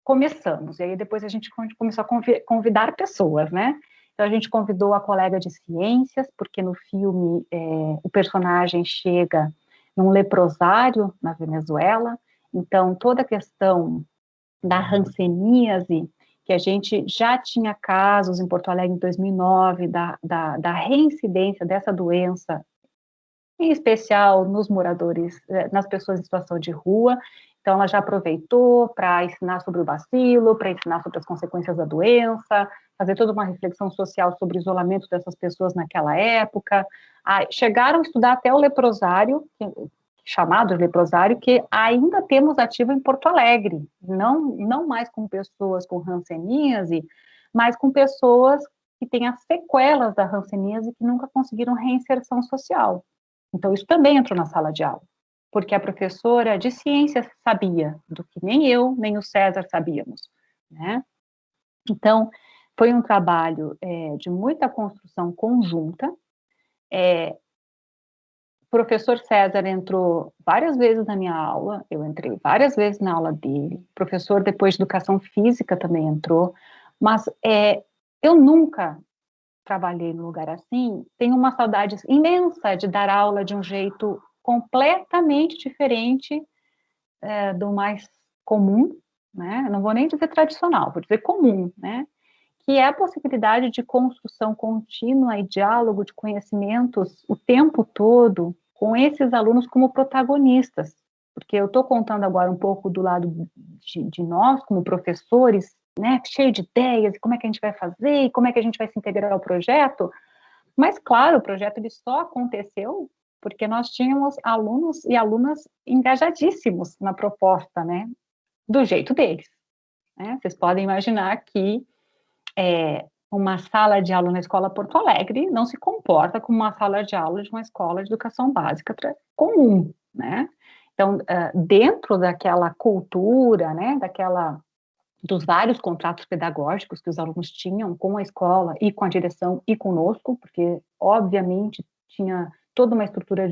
começamos, e aí depois a gente começou a convidar pessoas, né? Então a gente convidou a colega de ciências, porque no filme o personagem chega num leprosário na Venezuela, então toda a questão da hanseníase, que a gente já tinha casos em Porto Alegre em 2009, da reincidência dessa doença, em especial nos moradores, nas pessoas em situação de rua. Então, ela já aproveitou para ensinar sobre o bacilo, para ensinar sobre as consequências da doença, fazer toda uma reflexão social sobre o isolamento dessas pessoas naquela época. Chegaram a estudar até o leprosário, chamado de leprosário, que ainda temos ativo em Porto Alegre, não mais com pessoas com hanseníase, mas com pessoas que têm as sequelas da hanseníase que nunca conseguiram reinserção social. Então, isso também entrou na sala de aula, porque a professora de ciências sabia do que nem eu, nem o César sabíamos, né? Então, foi um trabalho de muita construção conjunta. O professor César entrou várias vezes na minha aula, eu entrei várias vezes na aula dele, o professor depois de educação física também entrou, mas eu nunca trabalhei num lugar assim, tenho uma saudade imensa de dar aula de um jeito completamente diferente do mais comum, né? Não vou nem dizer tradicional, vou dizer comum, né? Que é a possibilidade de construção contínua e diálogo de conhecimentos o tempo todo com esses alunos como protagonistas, porque eu estou contando agora um pouco do lado de nós, como professores, né, cheio de ideias, e como é que a gente vai fazer, e como é que a gente vai se integrar ao projeto, mas, claro, o projeto ele só aconteceu porque nós tínhamos alunos e alunas engajadíssimos na proposta, né, do jeito deles, né? Vocês podem imaginar que uma sala de aula na Escola Porto Alegre não se comporta como uma sala de aula de uma escola de educação básica comum, né? Então, dentro daquela cultura, né, dos vários contratos pedagógicos que os alunos tinham com a escola e com a direção e conosco, porque, obviamente, tinha toda uma estrutura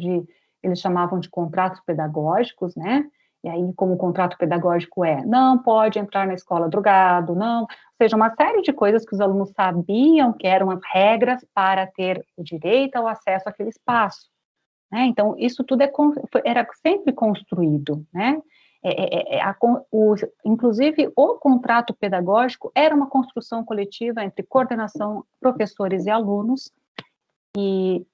eles chamavam de contratos pedagógicos, né, e aí, como o contrato pedagógico não pode entrar na escola drogado, não, ou seja, uma série de coisas que os alunos sabiam que eram as regras para ter o direito ao acesso àquele espaço, né, então, isso tudo era sempre construído, né, inclusive, o contrato pedagógico era uma construção coletiva entre coordenação, professores e alunos, e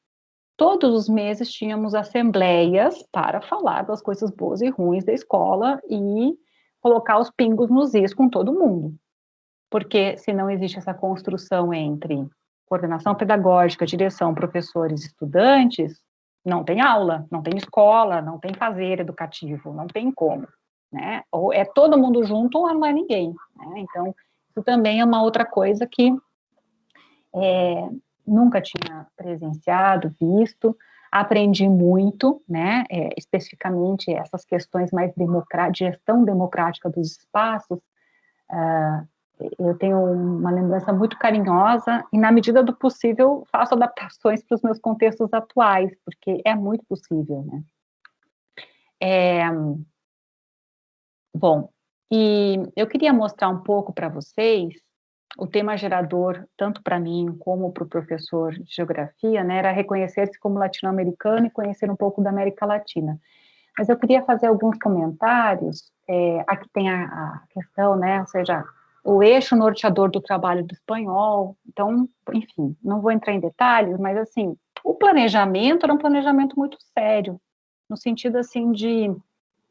todos os meses tínhamos assembleias para falar das coisas boas e ruins da escola e colocar os pingos nos is com todo mundo. Porque se não existe essa construção entre coordenação pedagógica, direção, professores e estudantes, não tem aula, não tem escola, não tem fazer educativo, não tem como, né? Ou é todo mundo junto ou não é ninguém, né? Então, isso também é uma outra coisa que nunca tinha presenciado, visto, aprendi muito, né, especificamente essas questões mais de gestão democrática dos espaços, eu tenho uma lembrança muito carinhosa e, na medida do possível, faço adaptações para os meus contextos atuais, porque é muito possível, né. Bom, e eu queria mostrar um pouco para vocês o tema gerador, tanto para mim como para o professor de geografia, né, era reconhecer-se como latino-americano e conhecer um pouco da América Latina. Mas eu queria fazer alguns comentários, aqui tem a questão, né, ou seja, o eixo norteador do trabalho do espanhol, então, enfim, não vou entrar em detalhes, mas, assim, o planejamento era um planejamento muito sério, no sentido, assim, de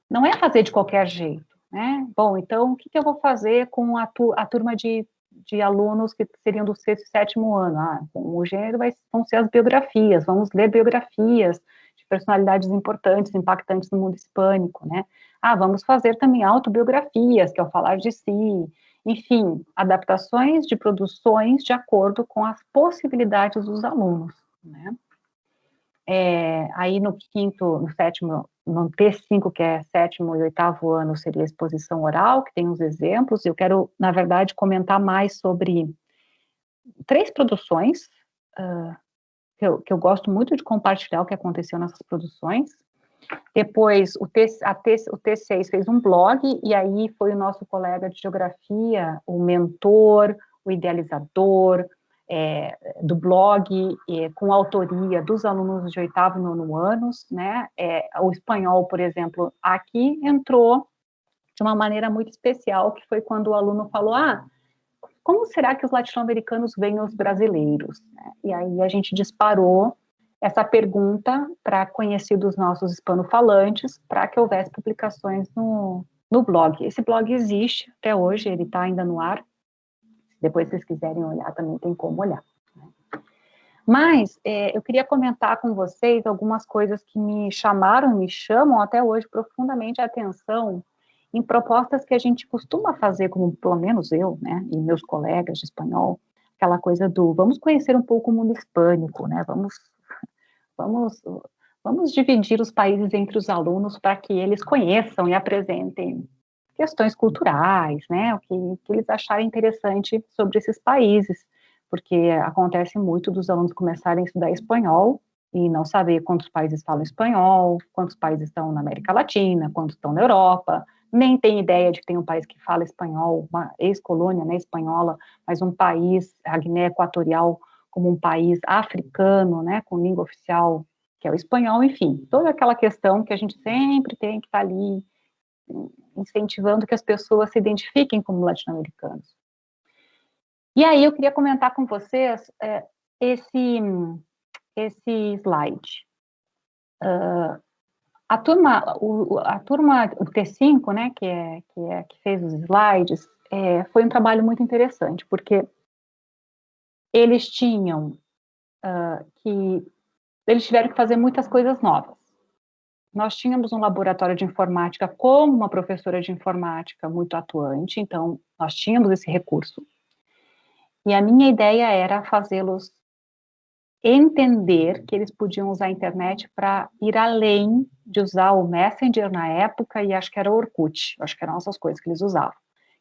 não é fazer de qualquer jeito, né, bom, então, o que eu vou fazer com a turma de alunos que seriam do 6º e 7º ano. O gênero vão ser as biografias, vamos ler biografias de personalidades importantes, impactantes no mundo hispânico, né? Vamos fazer também autobiografias, que é o falar de si, enfim, adaptações de produções de acordo com as possibilidades dos alunos, né? Aí no 5º, no 7º, no T5, que é 7º e 8º ano, seria a exposição oral, que tem uns exemplos. Eu quero, na verdade, comentar mais sobre 3 produções, que eu gosto muito de compartilhar o que aconteceu nessas produções. Depois, o T6 fez um blog, e aí foi o nosso colega de geografia, o mentor, o idealizador, do blog, com autoria dos alunos de 8º e 9º anos, né, o espanhol, por exemplo, aqui entrou de uma maneira muito especial, que foi quando o aluno falou, como será que os latino-americanos veem os brasileiros? E aí a gente disparou essa pergunta para conhecidos nossos hispanofalantes, para que houvesse publicações no blog. Esse blog existe até hoje, ele está ainda no ar. Depois, se vocês quiserem olhar, também tem como olhar. Mas eu queria comentar com vocês algumas coisas que me chamam até hoje profundamente a atenção em propostas que a gente costuma fazer, como pelo menos eu, né, e meus colegas de espanhol, aquela coisa do vamos conhecer um pouco o mundo hispânico, né, vamos dividir os países entre os alunos para que eles conheçam e apresentem questões culturais, né, o que eles acharem interessante sobre esses países, porque acontece muito dos alunos começarem a estudar espanhol e não saber quantos países falam espanhol, quantos países estão na América Latina, quantos estão na Europa, nem tem ideia de que tem um país que fala espanhol, uma ex-colônia, né, espanhola, mas um país, a Guiné Equatorial, como um país africano, né, com língua oficial, que é o espanhol, enfim, toda aquela questão que a gente sempre tem que estar ali incentivando que as pessoas se identifiquem como latino-americanos. E aí eu queria comentar com vocês esse slide. A turma, o T5, né, que fez os slides, foi um trabalho muito interessante, porque eles tiveram que fazer muitas coisas novas. Nós tínhamos um laboratório de informática com uma professora de informática muito atuante, então nós tínhamos esse recurso. E a minha ideia era fazê-los entender que eles podiam usar a internet para ir além de usar o Messenger na época, e acho que era o Orkut, acho que eram essas coisas que eles usavam.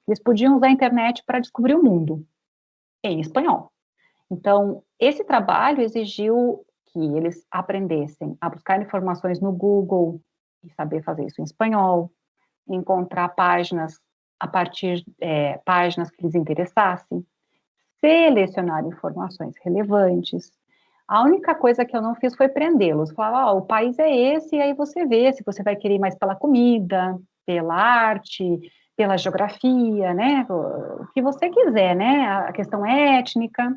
Eles podiam usar a internet para descobrir o mundo, em espanhol. Então, esse trabalho exigiu que eles aprendessem a buscar informações no Google, e saber fazer isso em espanhol, encontrar páginas a partir páginas que lhes interessassem, selecionar informações relevantes. A única coisa que eu não fiz foi prendê-los. Falar, o país é esse, e aí você vê se você vai querer ir mais pela comida, pela arte, pela geografia, né? O que você quiser, né? A questão étnica.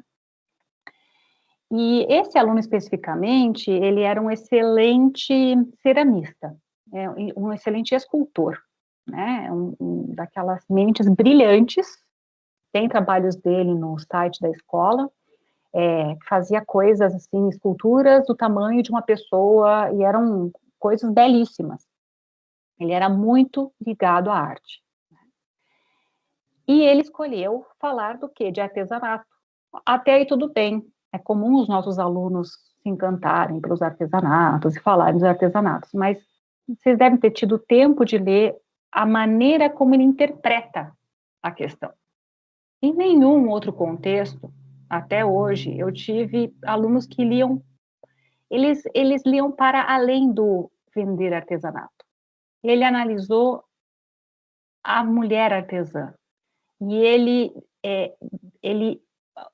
E esse aluno especificamente, ele era um excelente ceramista, um excelente escultor, né? Daquelas mentes brilhantes. Tem trabalhos dele no site da escola. Fazia coisas assim, esculturas do tamanho de uma pessoa, e eram coisas belíssimas. Ele era muito ligado à arte. E ele escolheu falar do quê? De artesanato. Até aí tudo bem. É comum os nossos alunos se encantarem pelos artesanatos e falarem dos artesanatos, mas vocês devem ter tido tempo de ler a maneira como ele interpreta a questão. Em nenhum outro contexto, até hoje, eu tive alunos que liam, eles liam para além do vender artesanato. Ele analisou a mulher artesã, e ele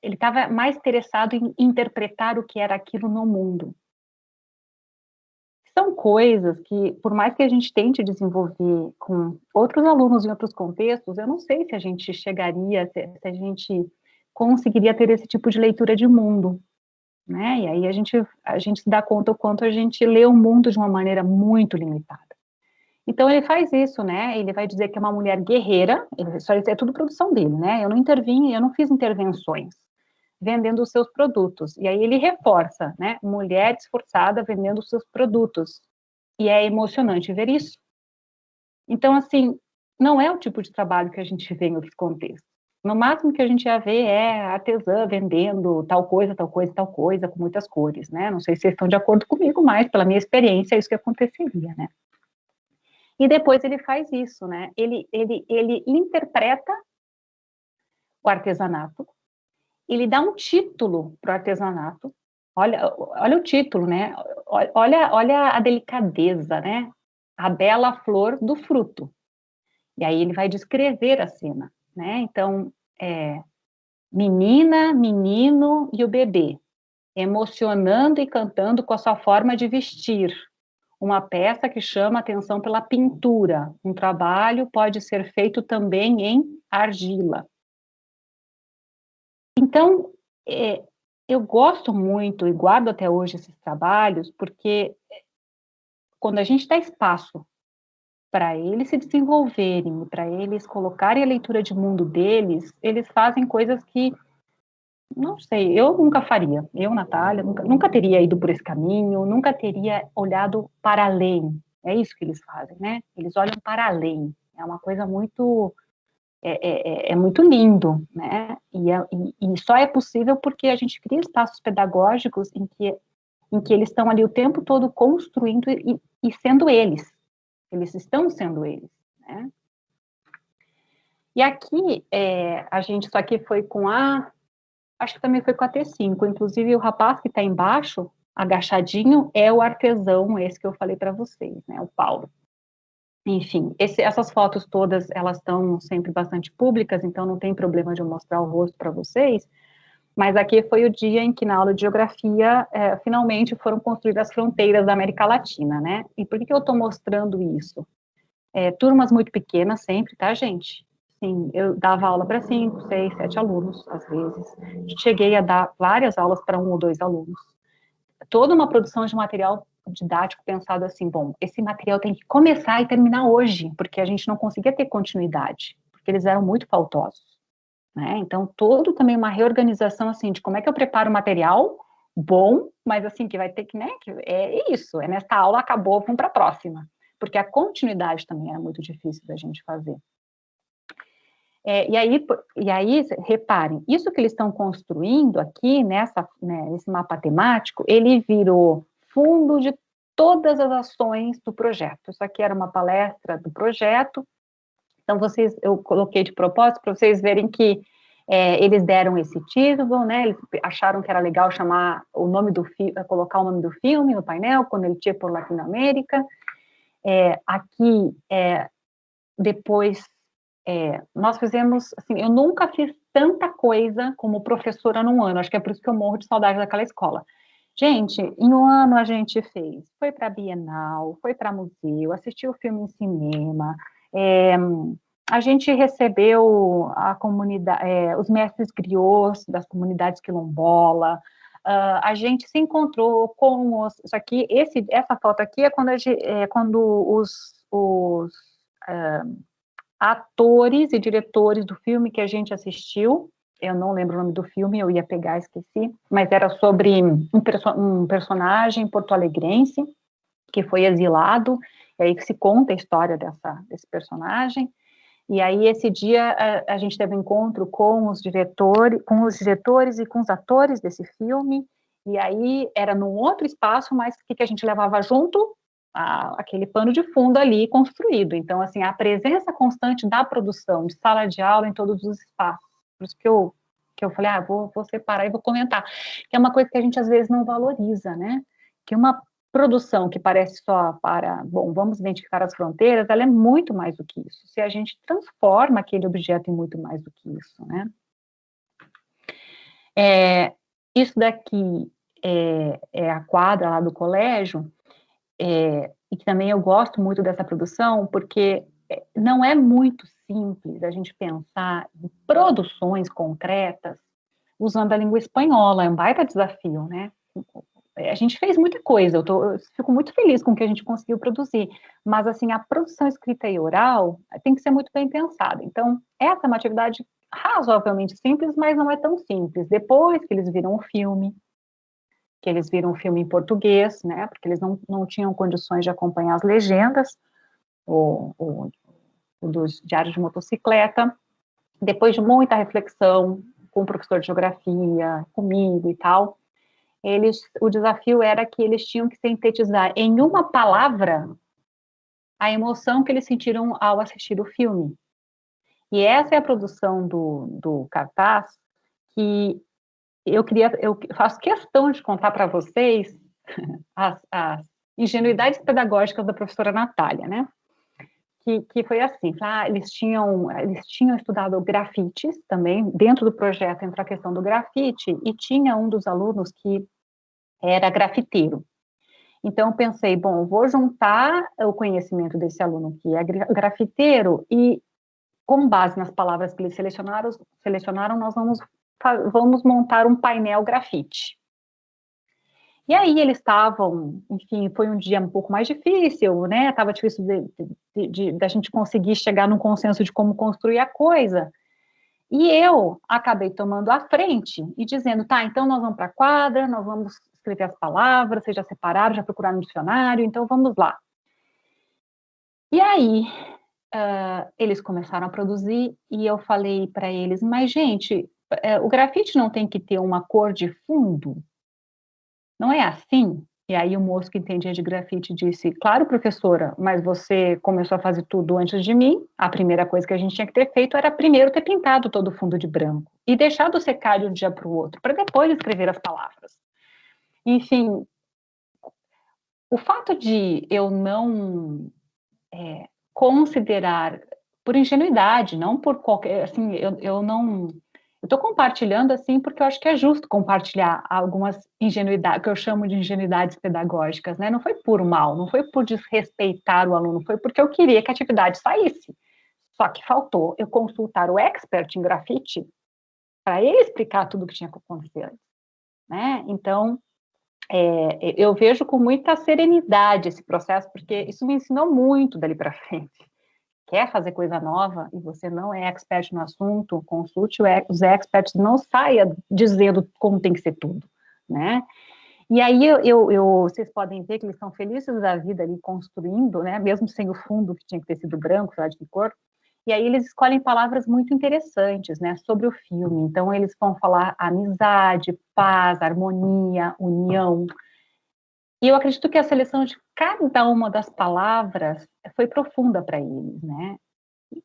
estava mais interessado em interpretar o que era aquilo no mundo. São coisas que, por mais que a gente tente desenvolver com outros alunos em outros contextos, eu não sei se a gente chegaria, se a gente conseguiria ter esse tipo de leitura de mundo, né? E aí a gente se dá conta o quanto a gente lê o mundo de uma maneira muito limitada. Então ele faz isso, né? Ele vai dizer que é uma mulher guerreira, isso é tudo produção dele, né? Eu não intervim, eu não fiz intervenções vendendo os seus produtos. E aí ele reforça, né? Mulher esforçada vendendo os seus produtos. E é emocionante ver isso. Então, assim, não é o tipo de trabalho que a gente vê em outros contextos. No máximo que a gente ia ver é artesã vendendo tal coisa, tal coisa, tal coisa, com muitas cores, né? Não sei se vocês estão de acordo comigo, mas pela minha experiência é isso que aconteceria, né? E depois ele faz isso, né? Ele interpreta o artesanato, ele dá um título para o artesanato. Olha o título, né? Olha a delicadeza, né? A bela flor do fruto. E aí ele vai descrever a cena, né? Então, menina, menino e o bebê, emocionando e cantando com a sua forma de vestir. Uma peça que chama atenção pela pintura. Um trabalho pode ser feito também em argila. Então, eu gosto muito e guardo até hoje esses trabalhos, porque quando a gente dá espaço para eles se desenvolverem, para eles colocarem a leitura de mundo deles, eles fazem coisas que, não sei, eu nunca faria. Eu, Natália, nunca teria ido por esse caminho, nunca teria olhado para além. É isso que eles fazem, né? Eles olham para além. É uma coisa muito... É muito lindo, né? E só é possível porque a gente cria espaços pedagógicos em que eles estão ali o tempo todo construindo e sendo eles. Eles estão sendo eles, né? E aqui, a gente, isso aqui foi acho que também foi com a T5, inclusive o rapaz que está embaixo, agachadinho, é o artesão, esse que eu falei para vocês, né? O Paulo. Enfim, essas fotos todas, elas estão sempre bastante públicas, então não tem problema de eu mostrar o rosto para vocês, mas aqui foi o dia em que, na aula de geografia, finalmente foram construídas as fronteiras da América Latina, né? E por que eu estou mostrando isso? Turmas muito pequenas sempre, tá, gente? Sim, eu dava aula para 5, 6, 7 alunos, às vezes. Cheguei a dar várias aulas para 1 ou 2 alunos. Toda uma produção de material didático pensado assim, bom, esse material tem que começar e terminar hoje, porque a gente não conseguia ter continuidade, porque eles eram muito faltosos, né? Então, todo também uma reorganização, assim, de como é que eu preparo o material bom, mas assim, que vai ter que, né, é isso, nesta aula acabou, vamos para a próxima, porque a continuidade também era muito difícil da gente fazer. E aí, reparem, isso que eles estão construindo aqui, nesse mapa temático, ele virou fundo de todas as ações do projeto. Isso aqui era uma palestra do projeto, então eu coloquei de propósito para vocês verem que eles deram esse título, né, eles acharam que era legal chamar o nome do filme, colocar o nome do filme no painel, quando ele tinha por Latinoamérica. Aqui, depois, nós fizemos, assim, eu nunca fiz tanta coisa como professora num ano, acho que é por isso que eu morro de saudade daquela escola. Gente, em um ano a gente foi para Bienal, foi para museu, assistiu filme em cinema, a gente recebeu a comunidade, os mestres griots das comunidades quilombola, a gente se encontrou com isso aqui, essa foto aqui é quando os atores e diretores do filme que a gente assistiu, eu não lembro o nome do filme, eu ia pegar, esqueci, mas era sobre um personagem porto-alegrense que foi exilado, e aí que se conta a história desse personagem. E aí, esse dia, a gente teve um encontro com os diretores e com os atores desse filme, e aí era num outro espaço, mas o que a gente levava junto? Aquele pano de fundo ali construído. Então, assim, a presença constante da produção, de sala de aula em todos os espaços. Por isso que eu falei, vou separar e vou comentar. Que é uma coisa que a gente, às vezes, não valoriza, né? Que uma produção que parece só vamos identificar as fronteiras, ela é muito mais do que isso. Se a gente transforma aquele objeto em muito mais do que isso, né? Isso daqui é a quadra lá do colégio, e que também eu gosto muito dessa produção, porque não é muito simples a gente pensar em produções concretas usando a língua espanhola, é um baita desafio, né? A gente fez muita coisa, eu fico muito feliz com o que a gente conseguiu produzir, mas, assim, a produção escrita e oral tem que ser muito bem pensada. Então, essa é uma atividade razoavelmente simples, mas não é tão simples. Depois que eles viram o filme, em português, né, porque eles não tinham condições de acompanhar as legendas, dos diários de motocicleta, depois de muita reflexão com o professor de geografia, comigo e tal, o desafio era que eles tinham que sintetizar em uma palavra a emoção que eles sentiram ao assistir o filme. E essa é a produção do cartaz que eu faço questão de contar para vocês as ingenuidades pedagógicas da professora Natália, né? Que foi assim, eles tinham estudado grafites também, dentro do projeto entra a questão do grafite, e tinha um dos alunos que era grafiteiro. Então, eu pensei, vou juntar o conhecimento desse aluno que é grafiteiro e, com base nas palavras que eles selecionaram, nós vamos montar um painel grafite. E aí eles estavam, enfim, foi um dia um pouco mais difícil, né? Estava difícil da gente conseguir chegar num consenso de como construir a coisa. E eu acabei tomando a frente e dizendo, então nós vamos para a quadra, nós vamos escrever as palavras, vocês já separaram, já procuraram no dicionário, então vamos lá. E aí, eles começaram a produzir e eu falei para eles, mas gente, o grafite não tem que ter uma cor de fundo? Não é assim? E aí o moço que entendia de grafite disse, claro, professora, mas você começou a fazer tudo antes de mim, a primeira coisa que a gente tinha que ter feito era primeiro ter pintado todo o fundo de branco e deixado secar de um dia para o outro, para depois escrever as palavras. Enfim, o fato de eu não considerar, por ingenuidade, não por qualquer, assim, eu não... Eu estou compartilhando, assim, porque eu acho que é justo compartilhar algumas ingenuidades, que eu chamo de ingenuidades pedagógicas, né? Não foi por mal, não foi por desrespeitar o aluno, foi porque eu queria que a atividade saísse. Só que faltou eu consultar o expert em grafite para ele explicar tudo o que tinha que acontecer, né? Então, eu vejo com muita serenidade esse processo, porque isso me ensinou muito dali para frente. Quer fazer coisa nova e você não é expert no assunto, consulte os experts, não saia dizendo como tem que ser tudo, né? E aí vocês podem ver que eles são felizes da vida ali construindo, né? Mesmo sem o fundo que tinha que ter sido branco, sei lá de que cor. E aí eles escolhem palavras muito interessantes, né, sobre o filme. Então, eles vão falar amizade, paz, harmonia, união. E eu acredito que a seleção de cada uma das palavras foi profunda para eles, né?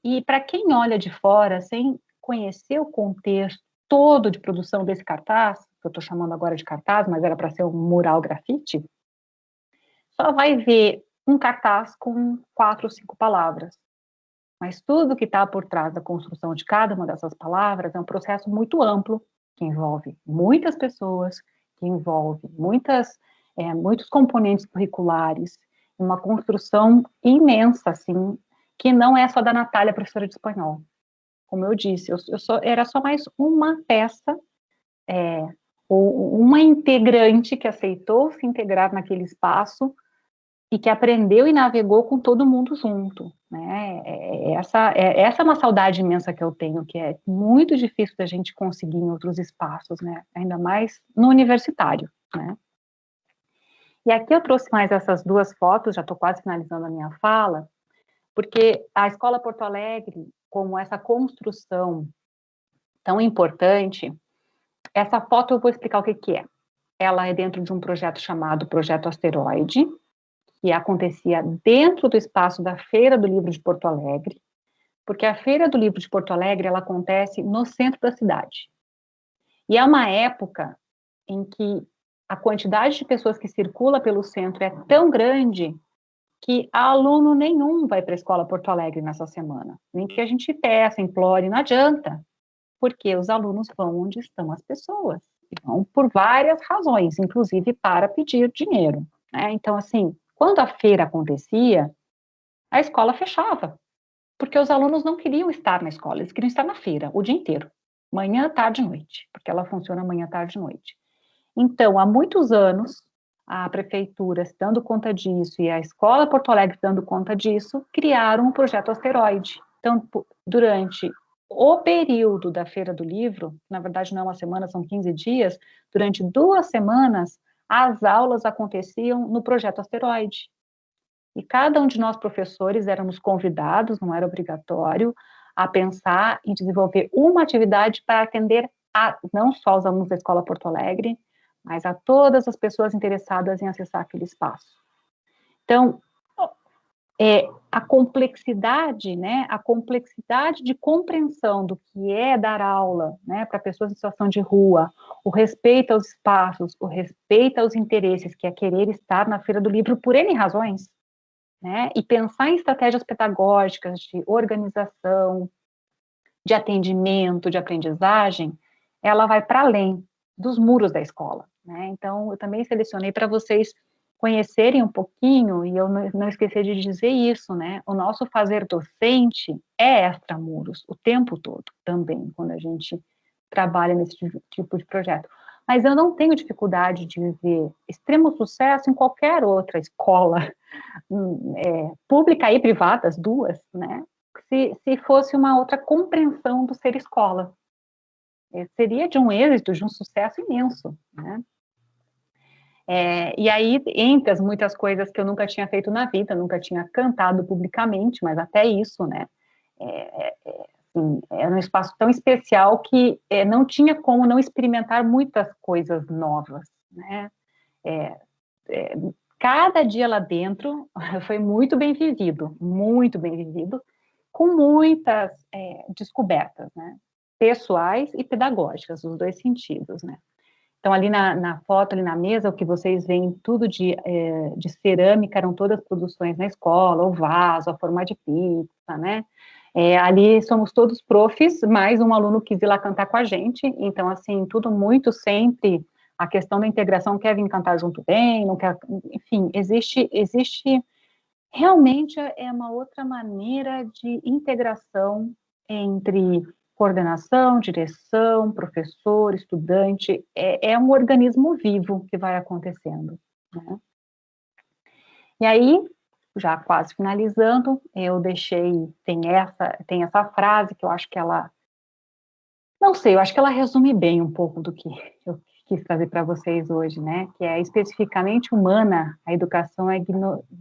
E para quem olha de fora, sem conhecer o contexto todo de produção desse cartaz, que eu estou chamando agora de cartaz, mas era para ser um mural grafite, só vai ver um cartaz com 4 ou 5 palavras. Mas tudo que está por trás da construção de cada uma dessas palavras é um processo muito amplo, que envolve muitas pessoas, que envolve muitos componentes curriculares, uma construção imensa, assim, que não é só da Natália, professora de espanhol. Como eu disse, era só mais uma peça, ou uma integrante que aceitou se integrar naquele espaço e que aprendeu e navegou com todo mundo junto, né? Essa é uma saudade imensa que eu tenho, que é muito difícil da gente conseguir em outros espaços, né? Ainda mais no universitário, né? E aqui eu trouxe mais essas 2 fotos, já estou quase finalizando a minha fala, porque a Escola Porto Alegre, como essa construção tão importante, essa foto eu vou explicar o que é. Ela é dentro de um projeto chamado Projeto Asteroide, que acontecia dentro do espaço da Feira do Livro de Porto Alegre, porque a Feira do Livro de Porto Alegre, ela acontece no centro da cidade. E é uma época em que a quantidade de pessoas que circula pelo centro é tão grande que aluno nenhum vai para a Escola Porto Alegre nessa semana. Nem que a gente peça, implore, não adianta, porque os alunos vão onde estão as pessoas. E vão por várias razões, inclusive para pedir dinheiro, né? Então, assim, quando a feira acontecia, a escola fechava, porque os alunos não queriam estar na escola, eles queriam estar na feira o dia inteiro, manhã, tarde e noite, porque ela funciona manhã, tarde e noite. Então, há muitos anos, a prefeitura se dando conta disso e a Escola Porto Alegre dando conta disso, criaram o Projeto Asteroide. Então, durante o período da Feira do Livro, na verdade não é uma semana, são 15 dias, durante 2 semanas, as aulas aconteciam no Projeto Asteroide. E cada um de nós, professores, éramos convidados, não era obrigatório, a pensar em desenvolver uma atividade para atender não só os alunos da Escola Porto Alegre, mas a todas as pessoas interessadas em acessar aquele espaço. Então, a complexidade, né, a complexidade de compreensão do que é dar aula, né, para pessoas em situação de rua, o respeito aos espaços, o respeito aos interesses, que é querer estar na Feira do Livro por N razões, né, e pensar em estratégias pedagógicas de organização, de atendimento, de aprendizagem, ela vai para além dos muros da escola, né? Então, eu também selecionei para vocês conhecerem um pouquinho, e eu não esqueci de dizer isso, né? O nosso fazer docente é extramuros, o tempo todo, também, quando a gente trabalha nesse tipo de projeto. Mas eu não tenho dificuldade de ver extremo sucesso em qualquer outra escola, pública e privada, as duas, né? Se fosse uma outra compreensão do ser escola. Seria de um êxito, de um sucesso imenso, né? E aí, entre as muitas coisas que eu nunca tinha feito na vida, nunca tinha cantado publicamente, mas até isso, né? Assim, era um espaço tão especial que não tinha como não experimentar muitas coisas novas, né? Cada dia lá dentro foi muito bem vivido, com muitas descobertas, né? Pessoais e pedagógicas, os 2 sentidos, né? Então, ali na foto, ali na mesa, o que vocês veem, tudo de cerâmica, eram todas produções na escola, o vaso, a forma de pizza, né? Ali somos todos profs, mais um aluno quis ir lá cantar com a gente, então, assim, tudo muito sempre, a questão da integração, quer vir cantar junto bem, não quer, enfim, existe realmente é uma outra maneira de integração entre coordenação, direção, professor, estudante, é um organismo vivo que vai acontecendo, né? E aí, já quase finalizando, eu tem essa frase que eu acho que ela, não sei, eu acho que ela resume bem um pouco do que eu quis trazer para vocês hoje, né, que é especificamente humana, a educação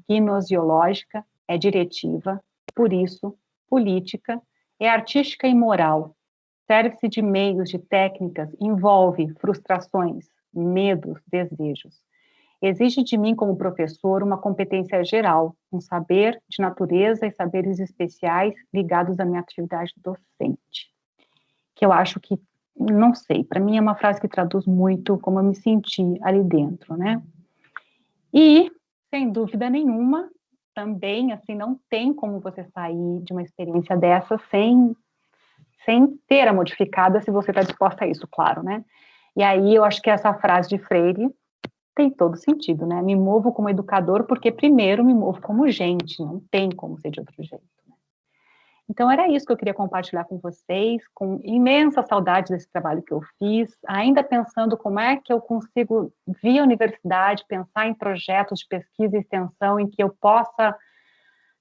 gnosiológica, é diretiva, por isso, política, É artística e moral. Serve-se de meios, de técnicas, envolve frustrações, medos, desejos. Exige de mim, como professor, uma competência geral, um saber de natureza e saberes especiais ligados à minha atividade docente. Que eu acho que, não sei, para mim é uma frase que traduz muito como eu me senti ali dentro, né? E, sem dúvida nenhuma, também, assim, não tem como você sair de uma experiência dessa sem ter a modificada, se você está disposta a isso, claro, né? E aí eu acho que essa frase de Freire tem todo sentido, né? Me movo como educador porque primeiro me movo como gente, não tem como ser de outro jeito. Né? Então era isso que eu queria compartilhar com vocês, com imensa saudade desse trabalho que eu fiz, ainda pensando como é que eu consigo, via universidade, pensar em projetos de pesquisa e extensão em que eu possa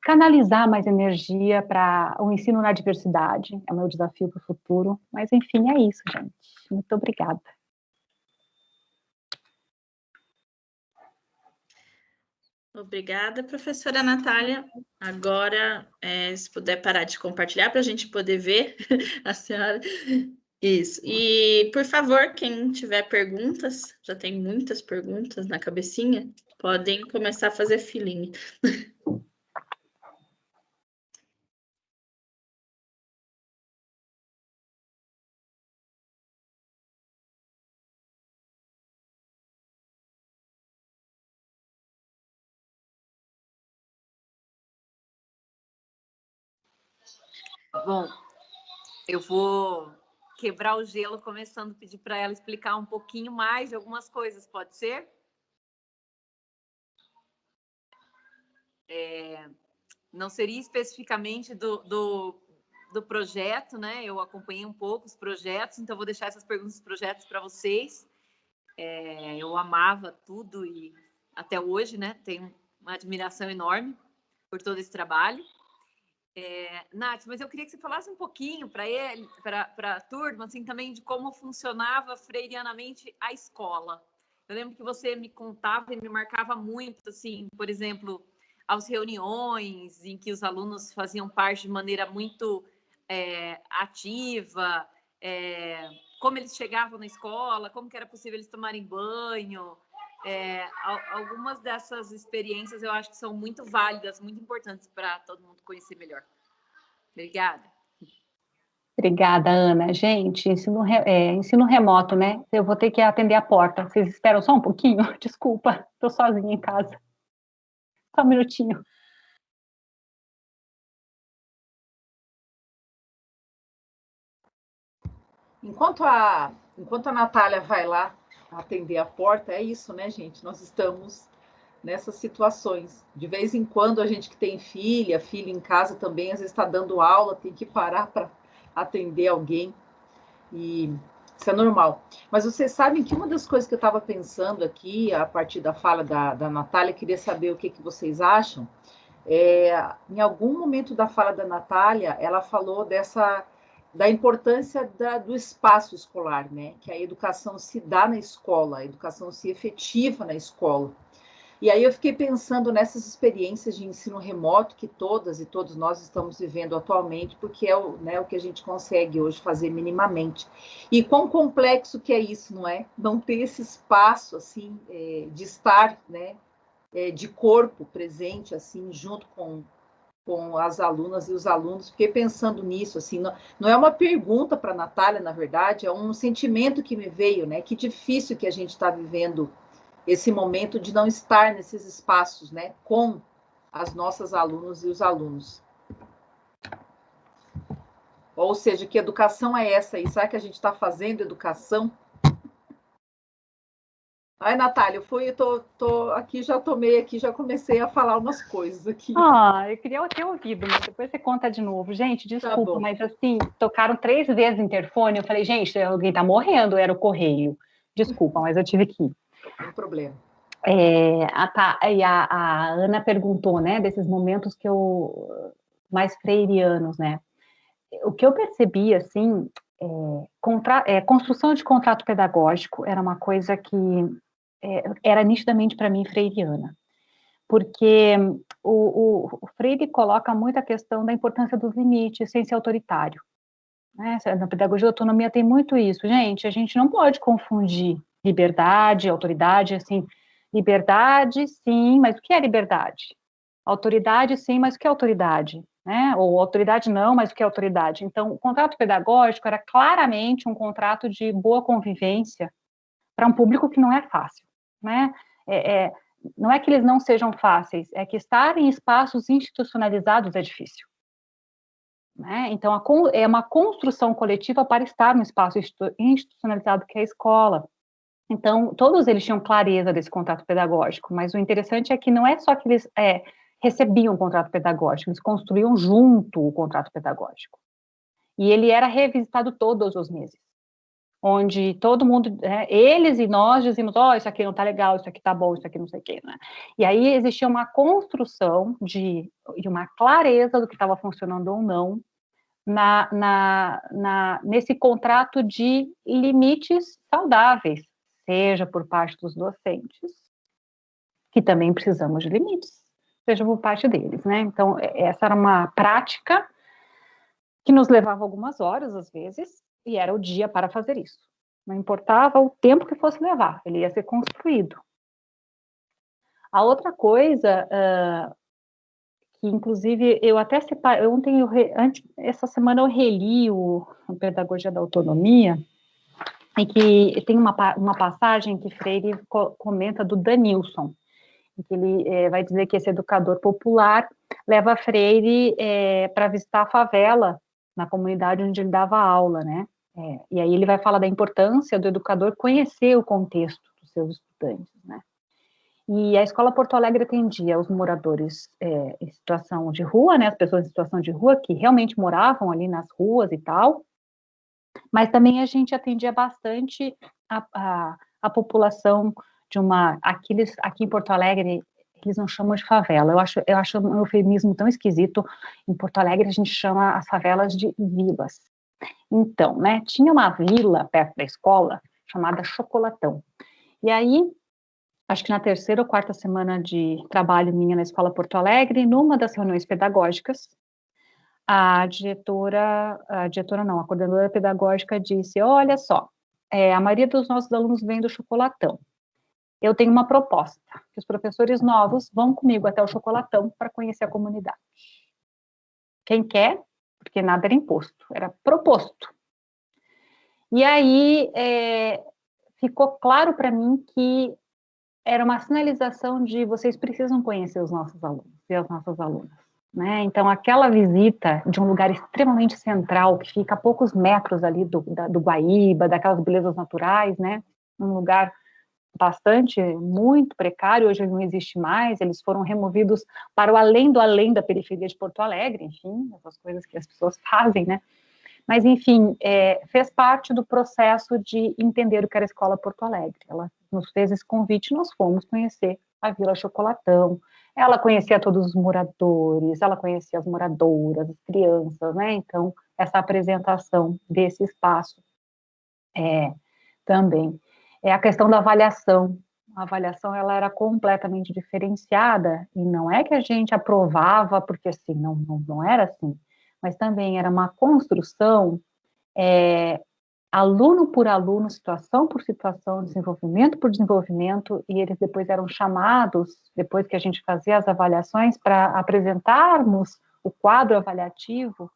canalizar mais energia para o ensino na diversidade, é o meu desafio para o futuro, mas enfim, é isso, gente. Muito obrigada. Obrigada, professora Natália. Agora, se puder parar de compartilhar para a gente poder ver a senhora. Isso. E, por favor, quem tiver perguntas, já tem muitas perguntas na cabecinha, podem começar a fazer filinha. Bom, eu vou quebrar o gelo começando a pedir para ela explicar um pouquinho mais de algumas coisas, pode ser? Não seria especificamente do projeto, né? Eu acompanhei um pouco os projetos, então vou deixar essas perguntas dos projetos para vocês. Eu amava tudo e até hoje, né? Tenho uma admiração enorme por todo esse trabalho. Nath, mas eu queria que você falasse um pouquinho para a turma, assim, também de como funcionava freirianamente a escola. Eu lembro que você me contava e me marcava muito, assim, por exemplo, as reuniões em que os alunos faziam parte de maneira muito ativa, como eles chegavam na escola, como que era possível eles tomarem banho. Algumas dessas experiências eu acho que são muito válidas, muito importantes para todo mundo conhecer melhor. Obrigada. Obrigada, Ana. Gente, ensino remoto, né? Eu vou ter que atender a porta. Vocês esperam só um pouquinho? Desculpa, estou sozinha em casa. Só um minutinho. Enquanto a Natália vai lá atender a porta, é isso, né, gente? Nós estamos nessas situações. De vez em quando, a gente que tem filha em casa também, às vezes está dando aula, tem que parar para atender alguém. E isso é normal. Mas vocês sabem que uma das coisas que eu estava pensando aqui, a partir da fala da Natália, queria saber o que vocês acham. Em algum momento da fala da Natália, ela falou da importância do espaço escolar, né? Que a educação se dá na escola, a educação se efetiva na escola. E aí eu fiquei pensando nessas experiências de ensino remoto que todas e todos nós estamos vivendo atualmente, porque é o que a gente consegue hoje fazer minimamente. E quão complexo que é isso, não é? Não ter esse espaço, assim, de estar, né? De corpo presente, assim, junto com as alunas e os alunos. Fiquei pensando nisso, assim, não é uma pergunta para a Natália, na verdade, é um sentimento que me veio, né? Que difícil que a gente está vivendo esse momento de não estar nesses espaços, né, com as nossas alunas e os alunos. Ou seja, que educação é essa aí? Será que a gente está fazendo educação? Ai, Natália, tô aqui, já tomei aqui, já comecei a falar umas coisas aqui. Eu queria ter ouvido, mas depois você conta de novo. Gente, desculpa, Tá, mas assim, tocaram 3 vezes o interfone, eu falei, gente, alguém tá morrendo, era o correio. Desculpa, mas eu tive que ir. Não tem problema. A Ana perguntou, né, desses momentos que mais freirianos, né? O que eu percebi, assim, construção de contrato pedagógico era uma coisa que era nitidamente para mim freiriana. porque o Freire coloca muito a questão da importância dos limites sem ser autoritário. Né? Na pedagogia da autonomia tem muito isso. Gente, a gente não pode confundir liberdade, autoridade, assim, liberdade, sim, mas o que é liberdade? Autoridade, sim, mas o que é autoridade? Né? Ou autoridade não, mas o que é autoridade? Então, o contrato pedagógico era claramente um contrato de boa convivência para um público que não é fácil, né? Não é que eles não sejam fáceis, é que estar em espaços institucionalizados é difícil. Né? Então, é uma construção coletiva para estar no espaço institucionalizado que é a escola. Então, todos eles tinham clareza desse contrato pedagógico, mas o interessante é que não é só que eles recebiam o contrato pedagógico, eles construíam junto o contrato pedagógico. E ele era revisitado todos os meses, onde todo mundo, eles e nós dizíamos, isso aqui não está legal, isso aqui está bom, isso aqui não sei o quê, né? E aí existia uma construção de uma clareza do que estava funcionando ou não, nesse contrato de limites saudáveis, seja por parte dos docentes, que também precisamos de limites, seja por parte deles, né? Então, essa era uma prática que nos levava algumas horas, às vezes, e era o dia para fazer isso. Não importava o tempo que fosse levar, ele ia ser construído. A outra coisa, que inclusive eu até separei, essa semana eu reli o Pedagogia da Autonomia, e que tem uma passagem que Freire comenta do Danilson, em que ele vai dizer que esse educador popular leva Freire para visitar a favela na comunidade onde ele dava aula, né? E aí ele vai falar da importância do educador conhecer o contexto dos seus estudantes, né? E a Escola Porto Alegre atendia os moradores em situação de rua, né? As pessoas em situação de rua que realmente moravam ali nas ruas e tal, mas também a gente atendia bastante a população de aqui em Porto Alegre, eles não chamam de favela, eu acho um eufemismo tão esquisito. Em Porto Alegre a gente chama as favelas de vilas. Então, né, tinha uma vila perto da escola chamada Chocolatão, e aí, acho que na terceira ou quarta semana de trabalho minha na Escola Porto Alegre, numa das reuniões pedagógicas, a coordenadora pedagógica disse, olha só, a maioria dos nossos alunos vem do Chocolatão. Eu tenho uma proposta, que os professores novos vão comigo até o Chocolatão para conhecer a comunidade. Quem quer? Porque nada era imposto, era proposto. E aí ficou claro para mim que era uma sinalização de vocês precisam conhecer os nossos alunos e as nossas alunas. Né? Então, aquela visita de um lugar extremamente central, que fica a poucos metros ali do Guaíba, daquelas belezas naturais, né? Um lugar muito precário, hoje não existe mais, eles foram removidos para o além do além da periferia de Porto Alegre, enfim, essas coisas que as pessoas fazem, né? Mas, enfim, fez parte do processo de entender o que era a Escola Porto Alegre. Ela nos fez esse convite e nós fomos conhecer a Vila Chocolatão. Ela conhecia todos os moradores, ela conhecia as moradoras, as crianças, né? Então, essa apresentação desse espaço também. A questão da avaliação. A avaliação, ela era completamente diferenciada, e não é que a gente aprovava, porque assim, não era assim, mas também era uma construção, aluno por aluno, situação por situação, desenvolvimento por desenvolvimento, e eles depois eram chamados, depois que a gente fazia as avaliações, para apresentarmos o quadro avaliativo,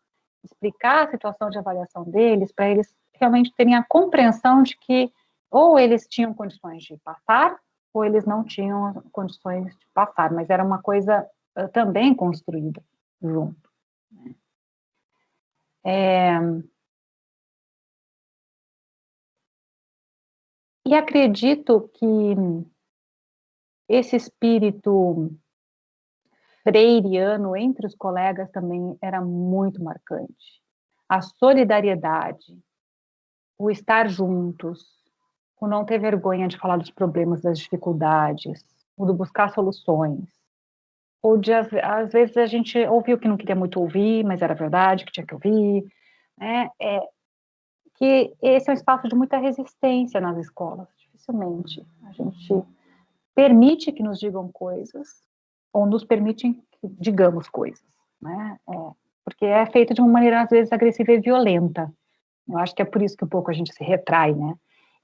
explicar a situação de avaliação deles, para eles realmente terem a compreensão de que ou eles tinham condições de passar, ou eles não tinham condições de passar, mas era uma coisa também construída junto. E acredito que esse espírito freiriano entre os colegas também era muito marcante. A solidariedade, o estar juntos, o não ter vergonha de falar dos problemas, das dificuldades, o de buscar soluções, ou de, às vezes, a gente ouviu o que não queria muito ouvir, mas era verdade, que tinha que ouvir, né? Que esse é um espaço de muita resistência nas escolas, dificilmente a gente permite que nos digam coisas, ou nos permitem que digamos coisas, né? Porque é feita de uma maneira, às vezes, agressiva e violenta. Eu acho que é por isso que um pouco a gente se retrai, né?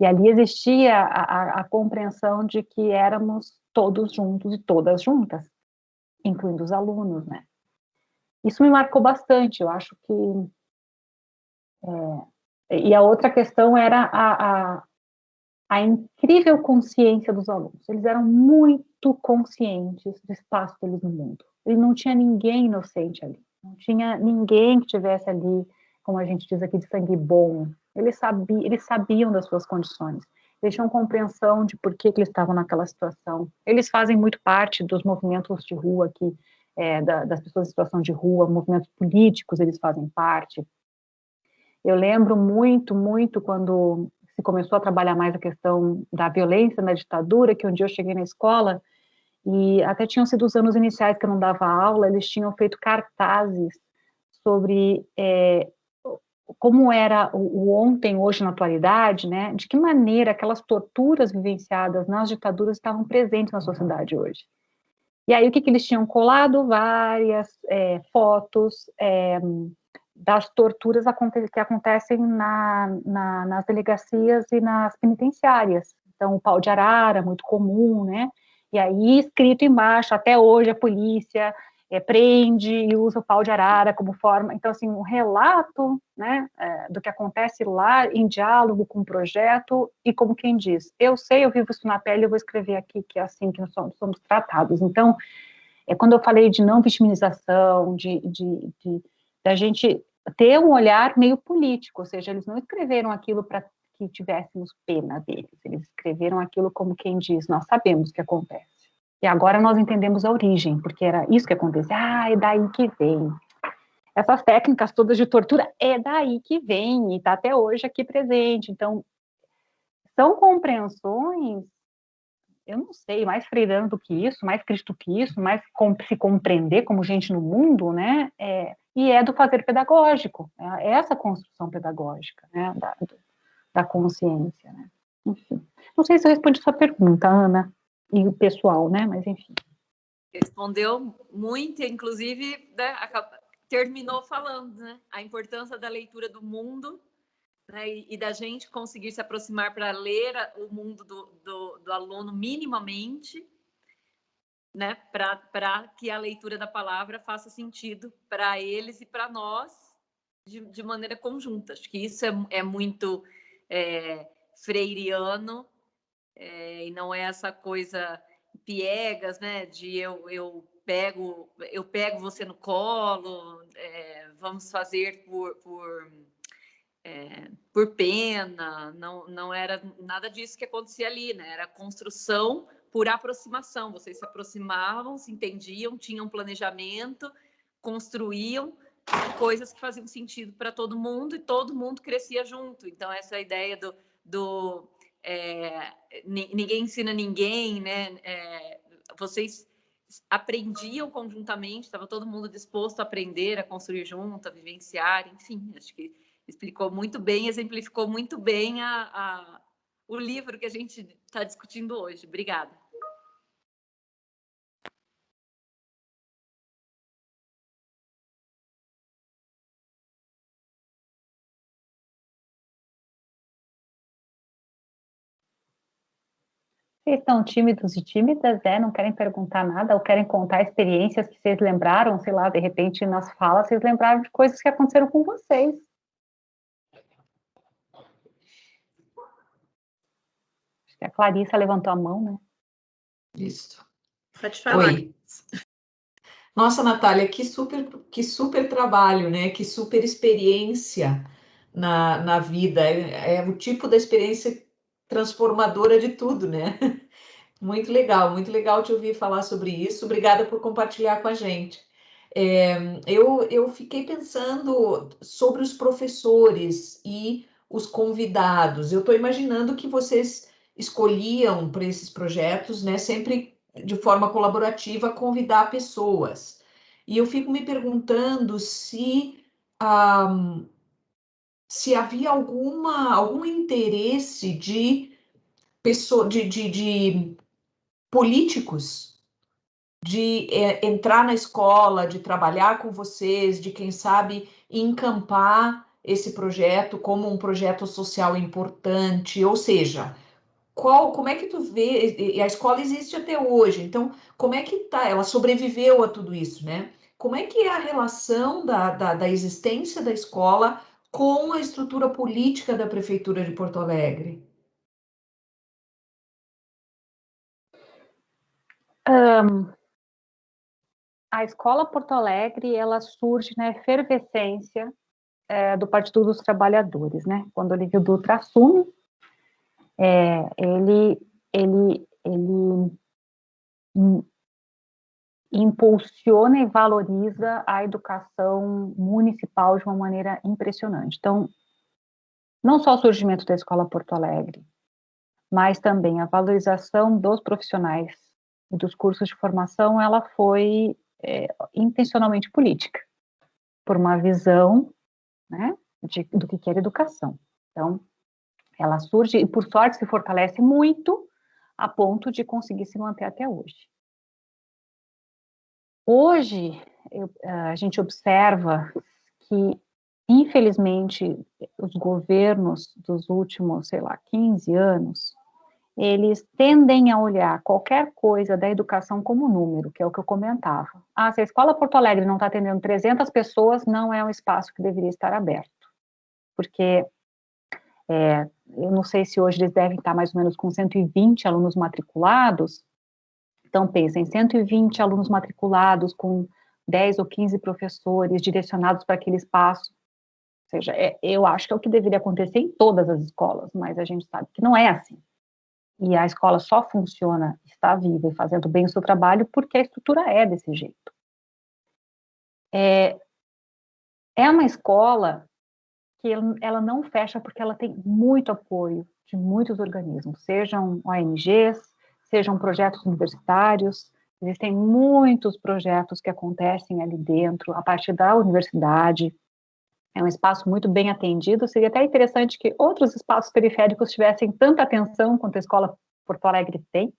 E ali existia a compreensão de que éramos todos juntos e todas juntas, incluindo os alunos, né? Isso me marcou bastante, eu acho que... E a outra questão era a incrível consciência dos alunos. Eles eram muito conscientes do espaço deles no mundo. E não tinha ninguém inocente ali. Não tinha ninguém que tivesse ali, como a gente diz aqui, de sangue bom. Eles sabiam das suas condições. Eles tinham compreensão de por que eles estavam naquela situação. Eles fazem muito parte dos movimentos de rua aqui, das pessoas em situação de rua, movimentos políticos, eles fazem parte. Eu lembro muito, muito quando se começou a trabalhar mais a questão da violência na ditadura, que um dia eu cheguei na escola e até tinham sido os anos iniciais que eu não dava aula, eles tinham feito cartazes sobre como era o ontem, hoje, na atualidade, né? De que maneira aquelas torturas vivenciadas nas ditaduras estavam presentes na sociedade hoje. E aí, o que eles tinham colado? Várias fotos das torturas que acontecem nas delegacias e nas penitenciárias. Então, o pau de arara, muito comum, né? E aí, escrito embaixo, até hoje a polícia prende e usa o pau de arara como forma. Então, assim, um relato, né, do que acontece lá em diálogo com o projeto e como quem diz, eu sei, eu vivo isso na pele, eu vou escrever aqui que é assim que nós somos tratados. Então, quando eu falei de não vitimização, da gente ter um olhar meio político, ou seja, eles não escreveram aquilo para que tivéssemos pena deles, eles escreveram aquilo como quem diz, nós sabemos o que acontece. E agora nós entendemos a origem, porque era isso que acontecia. É daí que vem. Essas técnicas todas de tortura, é daí que vem, e está até hoje aqui presente. Então, são compreensões, eu não sei, mais freirano do que isso, mais Cristo que isso, mais se compreender como gente no mundo, né? E é do fazer pedagógico, é essa construção pedagógica, né? Da consciência, né? Enfim. Não sei se eu respondi sua pergunta, Ana, e o pessoal, né? Mas enfim. Respondeu muito, inclusive, né, terminou falando, né? A importância da leitura do mundo, né, e da gente conseguir se aproximar para ler o mundo do aluno minimamente, né? Para que a leitura da palavra faça sentido para eles e para nós de maneira conjunta. Acho que isso é muito freiriano, e não é essa coisa piegas, né? De eu pego você no colo, vamos fazer por pena, não era nada disso que acontecia ali, né? Era construção por aproximação. Vocês se aproximavam, se entendiam, tinham planejamento, construíam coisas que faziam sentido para todo mundo e todo mundo crescia junto. Então, essa ideia do ninguém ensina ninguém, né? Vocês aprendiam conjuntamente, estava todo mundo disposto a aprender, a construir junto, a vivenciar, enfim, acho que explicou muito bem, exemplificou muito bem o livro que a gente está discutindo hoje. Obrigada. Vocês estão tímidos e tímidas, não querem perguntar nada, ou querem contar experiências que vocês lembraram, sei lá, de repente nas falas, vocês lembraram de coisas que aconteceram com vocês. Acho que a Clarissa levantou a mão, né? Isso. Pode falar. Oi. Nossa, Natália, que super trabalho, né? Que super experiência na vida. É o tipo da experiência transformadora de tudo, né? Muito legal te ouvir falar sobre isso. Obrigada por compartilhar com a gente. Eu fiquei pensando sobre os professores e os convidados. Eu estou imaginando que vocês escolhiam para esses projetos, né, sempre de forma colaborativa, convidar pessoas. E eu fico me perguntando se havia algum interesse de políticos de entrar na escola, de trabalhar com vocês, de, quem sabe, encampar esse projeto como um projeto social importante? Ou seja, como é que tu vê? E a escola existe até hoje, então como é que tá? Ela sobreviveu a tudo isso, né? Como é que é a relação da existência da escola com a estrutura política da Prefeitura de Porto Alegre? A Escola Porto Alegre, ela surge na efervescência do Partido dos Trabalhadores, né? Quando Olívio Dutra assume, ele impulsiona e valoriza a educação municipal de uma maneira impressionante. Então, não só o surgimento da Escola Porto Alegre, mas também a valorização dos profissionais e dos cursos de formação, ela foi intencionalmente política, por uma visão, né, do que era educação. Então, ela surge e, por sorte, se fortalece muito a ponto de conseguir se manter até hoje. Hoje, a gente observa que, infelizmente, os governos dos últimos, 15 anos, eles tendem a olhar qualquer coisa da educação como número, que é o que eu comentava. Se a Escola Porto Alegre não está atendendo 300 pessoas, não é um espaço que deveria estar aberto. Porque eu não sei se hoje eles devem estar mais ou menos com 120 alunos matriculados. Então, pensem, 120 alunos matriculados com 10 ou 15 professores direcionados para aquele espaço. Ou seja, eu acho que é o que deveria acontecer em todas as escolas, mas a gente sabe que não é assim. E a escola só funciona, está viva e fazendo bem o seu trabalho porque a estrutura é desse jeito. É uma escola que ela não fecha porque ela tem muito apoio de muitos organismos, sejam ONGs, sejam projetos universitários. Existem muitos projetos que acontecem ali dentro, a partir da universidade. É um espaço muito bem atendido. Seria até interessante que outros espaços periféricos tivessem tanta atenção quanto a Escola Porto Alegre tem.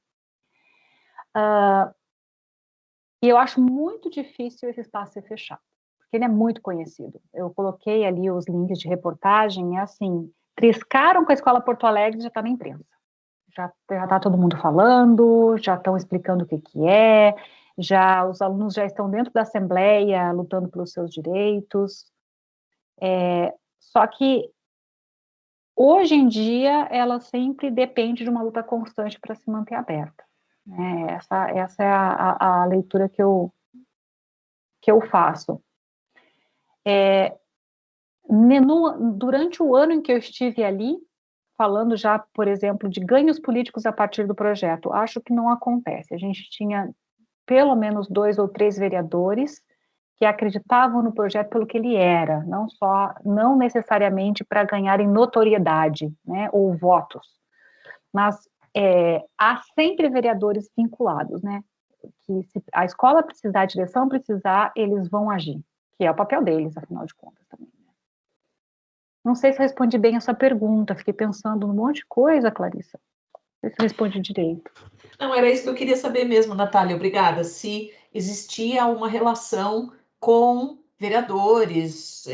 E eu acho muito difícil esse espaço ser fechado, porque ele é muito conhecido. Eu coloquei ali os links de reportagem, assim, triscaram com a Escola Porto Alegre, já está na imprensa. Já está todo mundo falando, já estão explicando o que é, os alunos já estão dentro da Assembleia lutando pelos seus direitos. Só que, hoje em dia, ela sempre depende de uma luta constante para se manter aberta. Essa é a leitura que eu faço. Durante o ano em que eu estive ali, falando já, por exemplo, de ganhos políticos a partir do projeto, acho que não acontece. A gente tinha pelo menos 2 ou 3 vereadores que acreditavam no projeto pelo que ele era, não necessariamente para ganharem notoriedade, né, ou votos, mas há sempre vereadores vinculados, né, que se a escola precisar, a direção precisar, eles vão agir, que é o papel deles, afinal de contas, também. Não sei se eu respondi bem essa pergunta, fiquei pensando num monte de coisa, Clarissa. Não sei se eu respondi direito. Não, era isso que eu queria saber mesmo, Natália, obrigada. Se existia uma relação com vereadores,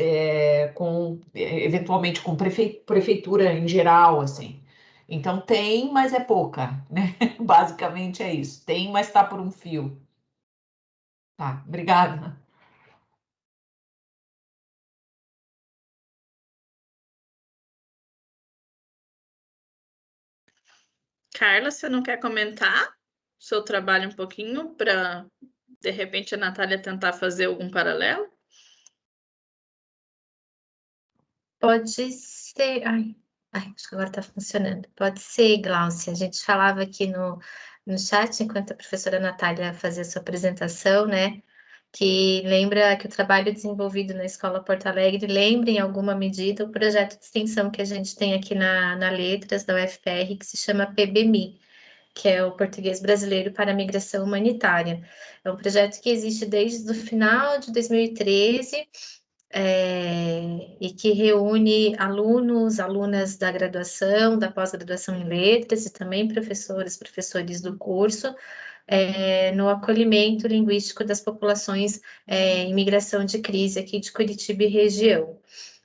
eventualmente com prefeitura em geral, assim. Então tem, mas é pouca, né? Basicamente é isso. Tem, mas está por um fio. Tá, obrigada. Carla, você não quer comentar o seu trabalho um pouquinho para, de repente, a Natália tentar fazer algum paralelo? Pode ser. Ai, acho que agora está funcionando. Pode ser, Gláucia. A gente falava aqui no chat, enquanto a professora Natália fazia sua apresentação, né? Que lembra que o trabalho desenvolvido na Escola Porto Alegre lembra, em alguma medida, o projeto de extensão que a gente tem aqui na Letras, da UFPR, que se chama PBMI, que é o Português Brasileiro para a Migração Humanitária. É um projeto que existe desde o final de 2013, e que reúne alunos, alunas da graduação, da pós-graduação em letras e também professores do curso, no acolhimento linguístico das populações em migração de crise aqui de Curitiba e região.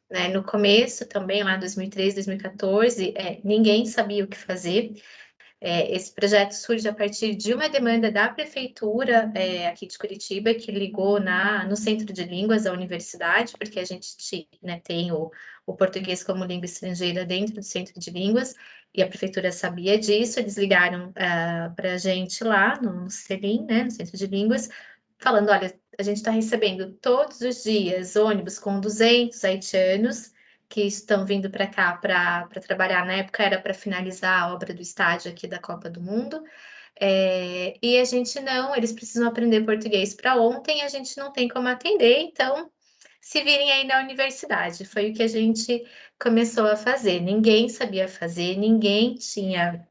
Né? No começo, também, lá em 2013, 2014, ninguém sabia o que fazer. Esse projeto surge a partir de uma demanda da prefeitura aqui de Curitiba, que ligou no Centro de Línguas da universidade, porque a gente tem o português como língua estrangeira dentro do Centro de Línguas, e a prefeitura sabia disso, eles ligaram para a gente lá no CELIM, né, no Centro de Línguas, falando, olha, a gente está recebendo todos os dias ônibus com 200 haitianos, que estão vindo para cá para trabalhar. Na época era para finalizar a obra do estádio aqui da Copa do Mundo. E a gente eles precisam aprender português para ontem, a gente não tem como atender, então se virem aí na universidade. Foi o que a gente começou a fazer. Ninguém sabia fazer, ninguém tinha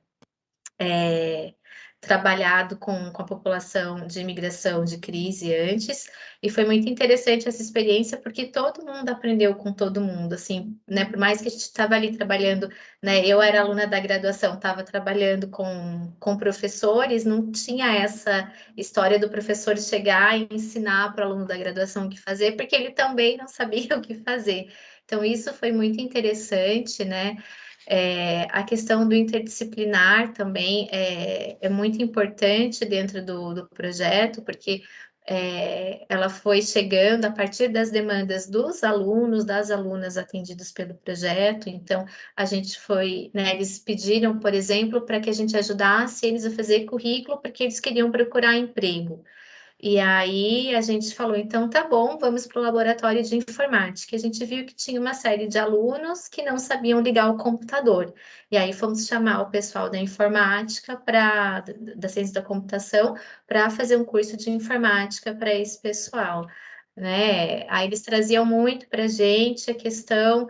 trabalhado com a população de imigração de crise antes, e foi muito interessante essa experiência, porque todo mundo aprendeu com todo mundo, assim, né, por mais que a gente estava ali trabalhando, né, eu era aluna da graduação, estava trabalhando com professores, não tinha essa história do professor chegar e ensinar para o aluno da graduação o que fazer, porque ele também não sabia o que fazer. Então, isso foi muito interessante, né? A questão do interdisciplinar também é muito importante dentro do projeto, porque ela foi chegando a partir das demandas dos alunos, das alunas atendidos pelo projeto. Então, a gente foi, né, eles pediram, por exemplo, para que a gente ajudasse eles a fazer currículo, porque eles queriam procurar emprego. E aí a gente falou, então tá bom, vamos para o laboratório de informática. A gente viu que tinha uma série de alunos que não sabiam ligar o computador. E aí fomos chamar o pessoal da informática, da ciência da computação, para fazer um curso de informática para esse pessoal. Né? Aí eles traziam muito para a gente a questão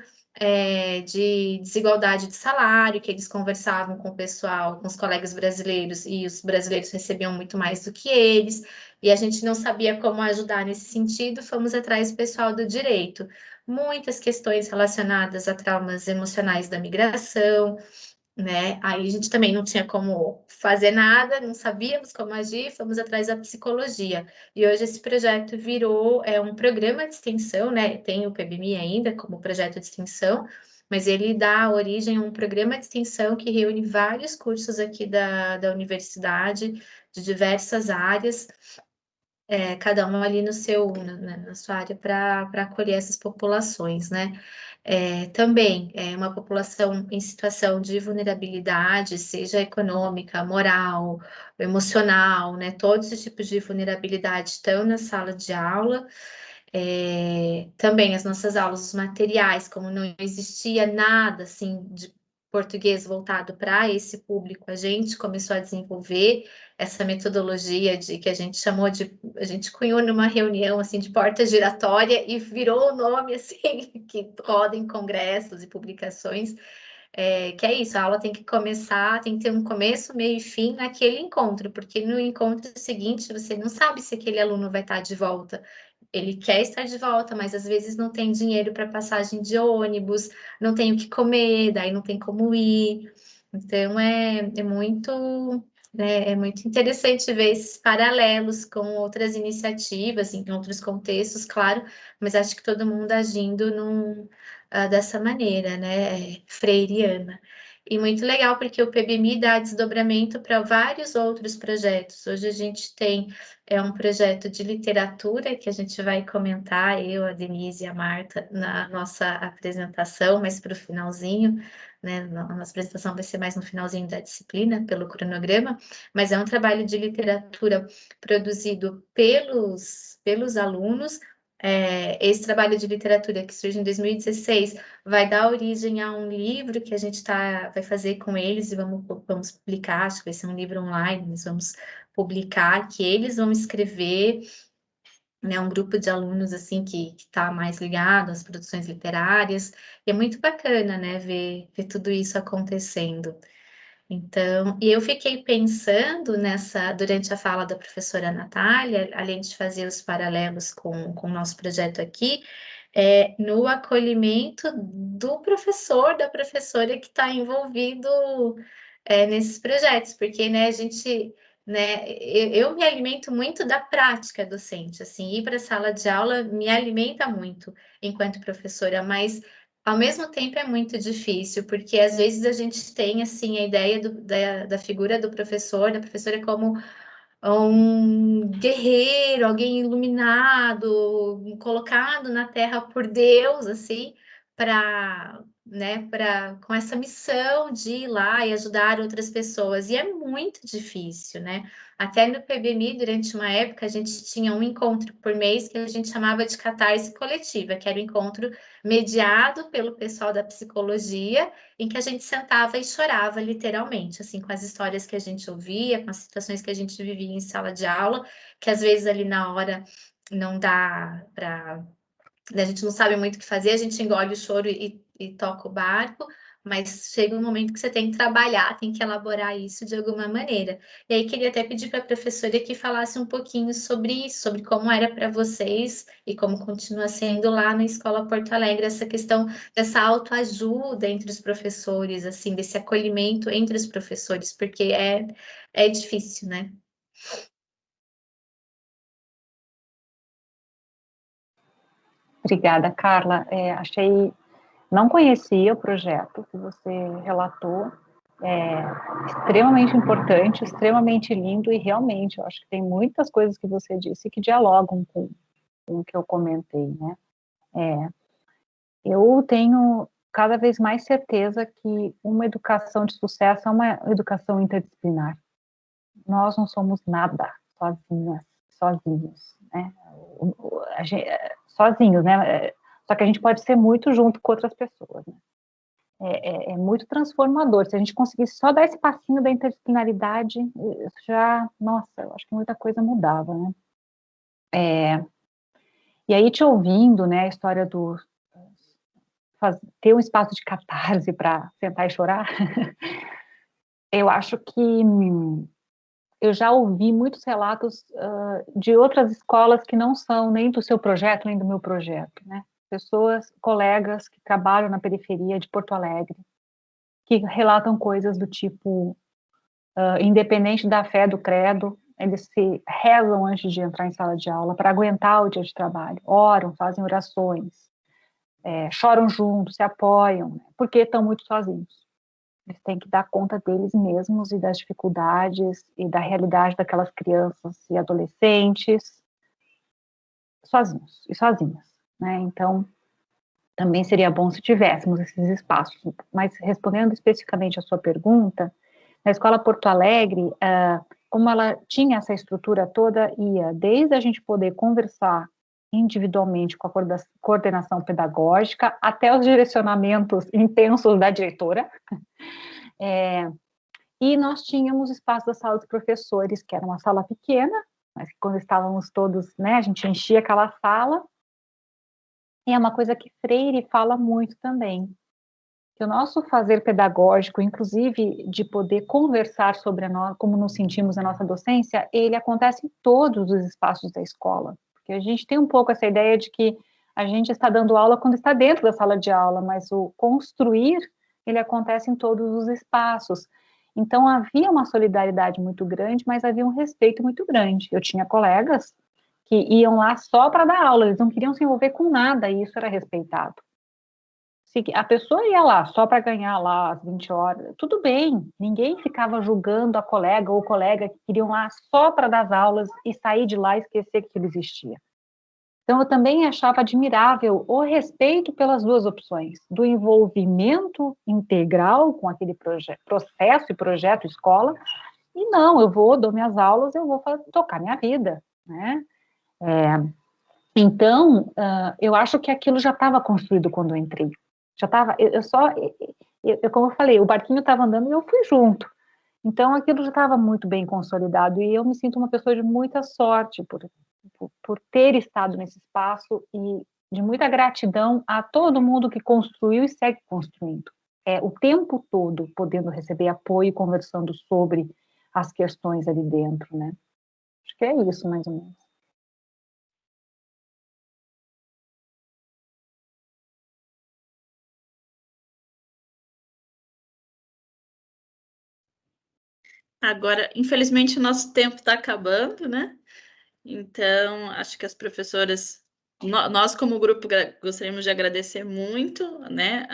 de desigualdade de salário, que eles conversavam com o pessoal, com os colegas brasileiros, e os brasileiros recebiam muito mais do que eles, e a gente não sabia como ajudar nesse sentido, fomos atrás do pessoal do direito. Muitas questões relacionadas a traumas emocionais da migração, né? Aí a gente também não tinha como fazer nada, não sabíamos como agir, fomos atrás da psicologia. E hoje esse projeto virou um programa de extensão, né? Tem o PBMI ainda como projeto de extensão, mas ele dá origem a um programa de extensão que reúne vários cursos aqui da universidade, de diversas áreas, cada um ali na sua área para acolher essas populações, né? Também uma população em situação de vulnerabilidade, seja econômica, moral, emocional, né? Todos os tipos de vulnerabilidade estão na sala de aula. Também as nossas aulas, os materiais, como não existia nada assim de português voltado para esse público, a gente começou a desenvolver essa metodologia que a gente chamou a gente cunhou numa reunião assim de porta giratória e virou o nome assim que roda em congressos e publicações, que é isso, a aula tem que começar, tem que ter um começo, meio e fim naquele encontro, porque no encontro seguinte você não sabe se aquele aluno vai estar de volta. Ele quer estar de volta, mas às vezes não tem dinheiro para passagem de ônibus, não tem o que comer, daí não tem como ir. Então é muito interessante ver esses paralelos com outras iniciativas, em outros contextos, claro, mas acho que todo mundo agindo dessa maneira, né, freiriana. E muito legal, porque o PBMI dá desdobramento para vários outros projetos. Hoje a gente tem um projeto de literatura que a gente vai comentar, eu, a Denise e a Marta, na nossa apresentação, mas para o finalzinho, né? A nossa apresentação vai ser mais no finalzinho da disciplina, pelo cronograma, mas é um trabalho de literatura produzido pelos alunos. Esse trabalho de literatura que surge em 2016 vai dar origem a um livro que a gente vai fazer com eles e vamos publicar, acho que vai ser um livro online, nós vamos publicar, que eles vão escrever, né, um grupo de alunos assim que está mais ligado às produções literárias, e é muito bacana, né, ver tudo isso acontecendo. Então, e eu fiquei pensando durante a fala da professora Natália, além de fazer os paralelos com o nosso projeto aqui, no acolhimento do professor, da professora que está envolvido nesses projetos, porque, né, a gente né? Eu me alimento muito da prática docente, assim, ir para a sala de aula me alimenta muito enquanto professora, mas ao mesmo tempo é muito difícil, porque às vezes a gente tem, assim, a ideia da figura do professor, da professora como um guerreiro, alguém iluminado, colocado na Terra por Deus, assim, com essa missão de ir lá e ajudar outras pessoas. E é muito difícil, né? Até no PBMI, durante uma época, a gente tinha um encontro por mês que a gente chamava de catarse coletiva, que era o encontro mediado pelo pessoal da psicologia, em que a gente sentava e chorava, literalmente, assim, com as histórias que a gente ouvia, com as situações que a gente vivia em sala de aula, que às vezes ali na hora não dá para, a gente não sabe muito o que fazer, a gente engole o choro e toca o barco, mas chega um momento que você tem que trabalhar, tem que elaborar isso de alguma maneira. E aí queria até pedir para a professora que falasse um pouquinho sobre isso, sobre como era para vocês e como continua sendo lá na Escola Porto Alegre essa questão dessa autoajuda entre os professores, assim, desse acolhimento entre os professores, porque é difícil, né? Obrigada, Carla. Não conhecia o projeto que você relatou, é extremamente importante, extremamente lindo, e realmente eu acho que tem muitas coisas que você disse que dialogam com o que eu comentei, né? Eu tenho cada vez mais certeza que uma educação de sucesso é uma educação interdisciplinar. Nós não somos nada sozinhos, né? Sozinhos, né? Só que a gente pode ser muito junto com outras pessoas, né? É muito transformador. Se a gente conseguisse só dar esse passinho da interdisciplinaridade, nossa, eu acho que muita coisa mudava, né? E aí, te ouvindo, né, a história ter um espaço de catarse para sentar e chorar, eu acho que eu já ouvi muitos relatos de outras escolas que não são nem do seu projeto, nem do meu projeto, né? Pessoas, colegas que trabalham na periferia de Porto Alegre, que relatam coisas do tipo, independente da fé, do credo, eles se rezam antes de entrar em sala de aula para aguentar o dia de trabalho, oram, fazem orações, choram juntos, se apoiam, né? Porque estão muito sozinhos. Eles têm que dar conta deles mesmos e das dificuldades e da realidade daquelas crianças e adolescentes, sozinhos e sozinhas, né? Então, também seria bom se tivéssemos esses espaços. Mas, respondendo especificamente a sua pergunta, na Escola Porto Alegre, como ela tinha essa estrutura toda, ia desde a gente poder conversar individualmente com a coordenação pedagógica, até os direcionamentos intensos da diretora, e nós tínhamos espaço da sala dos professores, que era uma sala pequena, mas que quando estávamos todos, né, a gente enchia aquela sala, e é uma coisa que Freire fala muito também, que o nosso fazer pedagógico, inclusive de poder conversar sobre como nos sentimos na nossa docência, ele acontece em todos os espaços da escola, porque a gente tem um pouco essa ideia de que a gente está dando aula quando está dentro da sala de aula, mas o construir, ele acontece em todos os espaços. Então, havia uma solidariedade muito grande, mas havia um respeito muito grande. Eu tinha colegas que iam lá só para dar aula, eles não queriam se envolver com nada, e isso era respeitado. Se a pessoa ia lá só para ganhar lá as 20 horas, tudo bem, ninguém ficava julgando a colega ou o colega que queriam lá só para dar as aulas e sair de lá e esquecer que aquilo existia. Então, eu também achava admirável o respeito pelas duas opções, do envolvimento integral com aquele processo e projeto escola, e não, dou minhas aulas, eu vou tocar minha vida, né? Então, eu acho que aquilo já estava construído quando eu entrei. Já estava, como eu falei, o barquinho estava andando e eu fui junto. Então, aquilo já estava muito bem consolidado e eu me sinto uma pessoa de muita sorte por ter estado nesse espaço e de muita gratidão a todo mundo que construiu e segue construindo. O tempo todo podendo receber apoio e conversando sobre as questões ali dentro, né? Acho que é isso, mais ou menos. Agora, infelizmente, o nosso tempo está acabando, né? Então, acho que as professoras, nós como grupo gostaríamos de agradecer muito, né,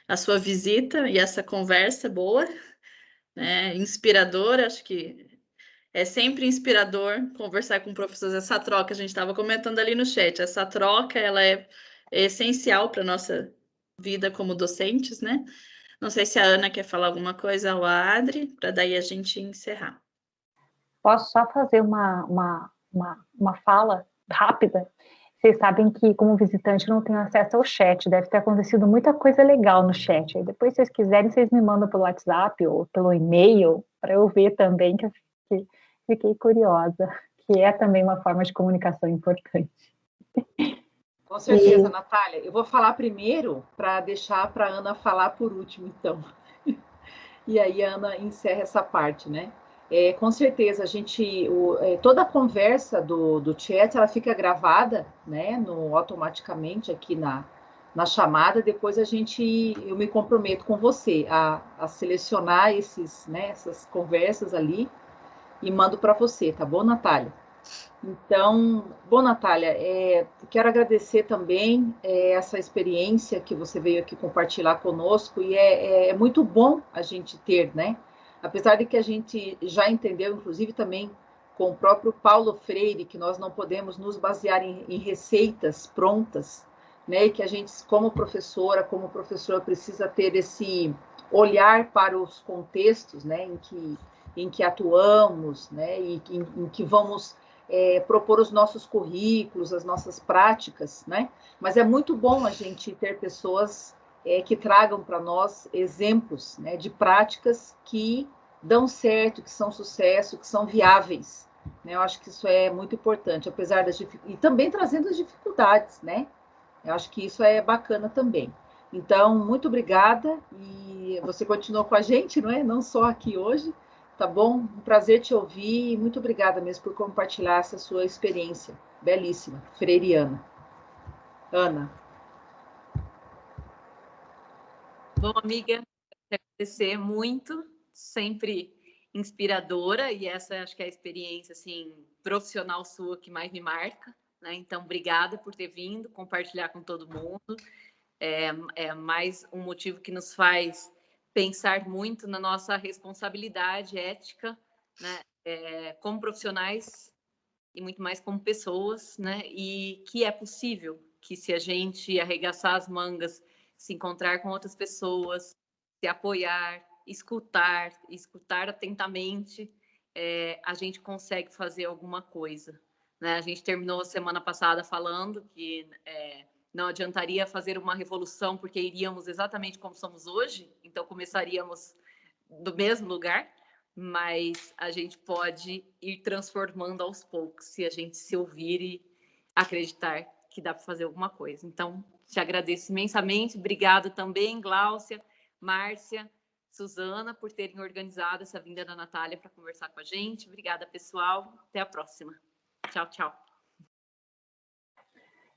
a sua visita e essa conversa boa, né, inspiradora. Acho que é sempre inspirador conversar com professores, essa troca, a gente estava comentando ali no chat, essa troca, ela é essencial para a nossa vida como docentes, né? Não sei se a Ana quer falar alguma coisa ou a Adri, para daí a gente encerrar. Posso só fazer uma fala rápida? Vocês sabem que, como visitante, eu não tenho acesso ao chat. Deve ter acontecido muita coisa legal no chat. Aí depois, se vocês quiserem, vocês me mandam pelo WhatsApp ou pelo e-mail, para eu ver também, que eu fiquei curiosa, que é também uma forma de comunicação importante. Com certeza, Natália. Eu vou falar primeiro para deixar para a Ana falar por último, então. E aí a Ana encerra essa parte, né? Com certeza, toda a conversa do chat, ela fica gravada, né, automaticamente aqui na chamada. Depois eu me comprometo com você a selecionar essas conversas ali e mando para você, tá bom, Natália? Então, bom, Natália, quero agradecer também essa experiência que você veio aqui compartilhar conosco, e é muito bom a gente ter, né? Apesar de que a gente já entendeu, inclusive também com o próprio Paulo Freire, que nós não podemos nos basear em receitas prontas, né? E que a gente, como professora, precisa ter esse olhar para os contextos, né? Em que atuamos, né? E em que vamos propor os nossos currículos, as nossas práticas, né? Mas é muito bom a gente ter pessoas que tragam para nós exemplos, né, de práticas que dão certo, que são sucesso, que são viáveis, né? Eu acho que isso é muito importante, apesar das dificuldades, e também trazendo as dificuldades, né? Eu acho que isso é bacana também. Então, muito obrigada, e você continuou com a gente, não é? Não só aqui hoje, tá bom? Um prazer te ouvir, e muito obrigada mesmo por compartilhar essa sua experiência belíssima, freiriana. Ana. Bom, amiga, quero agradecer muito, sempre inspiradora, e essa acho que é a experiência assim, profissional sua que mais me marca, né? Então, obrigada por ter vindo, compartilhar com todo mundo. É mais um motivo que nos faz pensar muito na nossa responsabilidade ética, né? Como profissionais e muito mais como pessoas, né? E que é possível que, se a gente arregaçar as mangas, se encontrar com outras pessoas, se apoiar, escutar atentamente, a gente consegue fazer alguma coisa, né? A gente terminou a semana passada falando que não adiantaria fazer uma revolução porque iríamos exatamente como somos hoje, então começaríamos do mesmo lugar, mas a gente pode ir transformando aos poucos se a gente se ouvir e acreditar que dá para fazer alguma coisa. Então, te agradeço imensamente. Obrigada também, Gláucia, Márcia, Suzana, por terem organizado essa vinda da Natália para conversar com a gente. Obrigada, pessoal. Até a próxima. Tchau, tchau.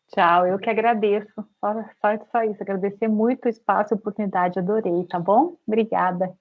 Tchau, eu que agradeço. Só isso, agradecer muito o espaço e a oportunidade, adorei, tá bom? Obrigada.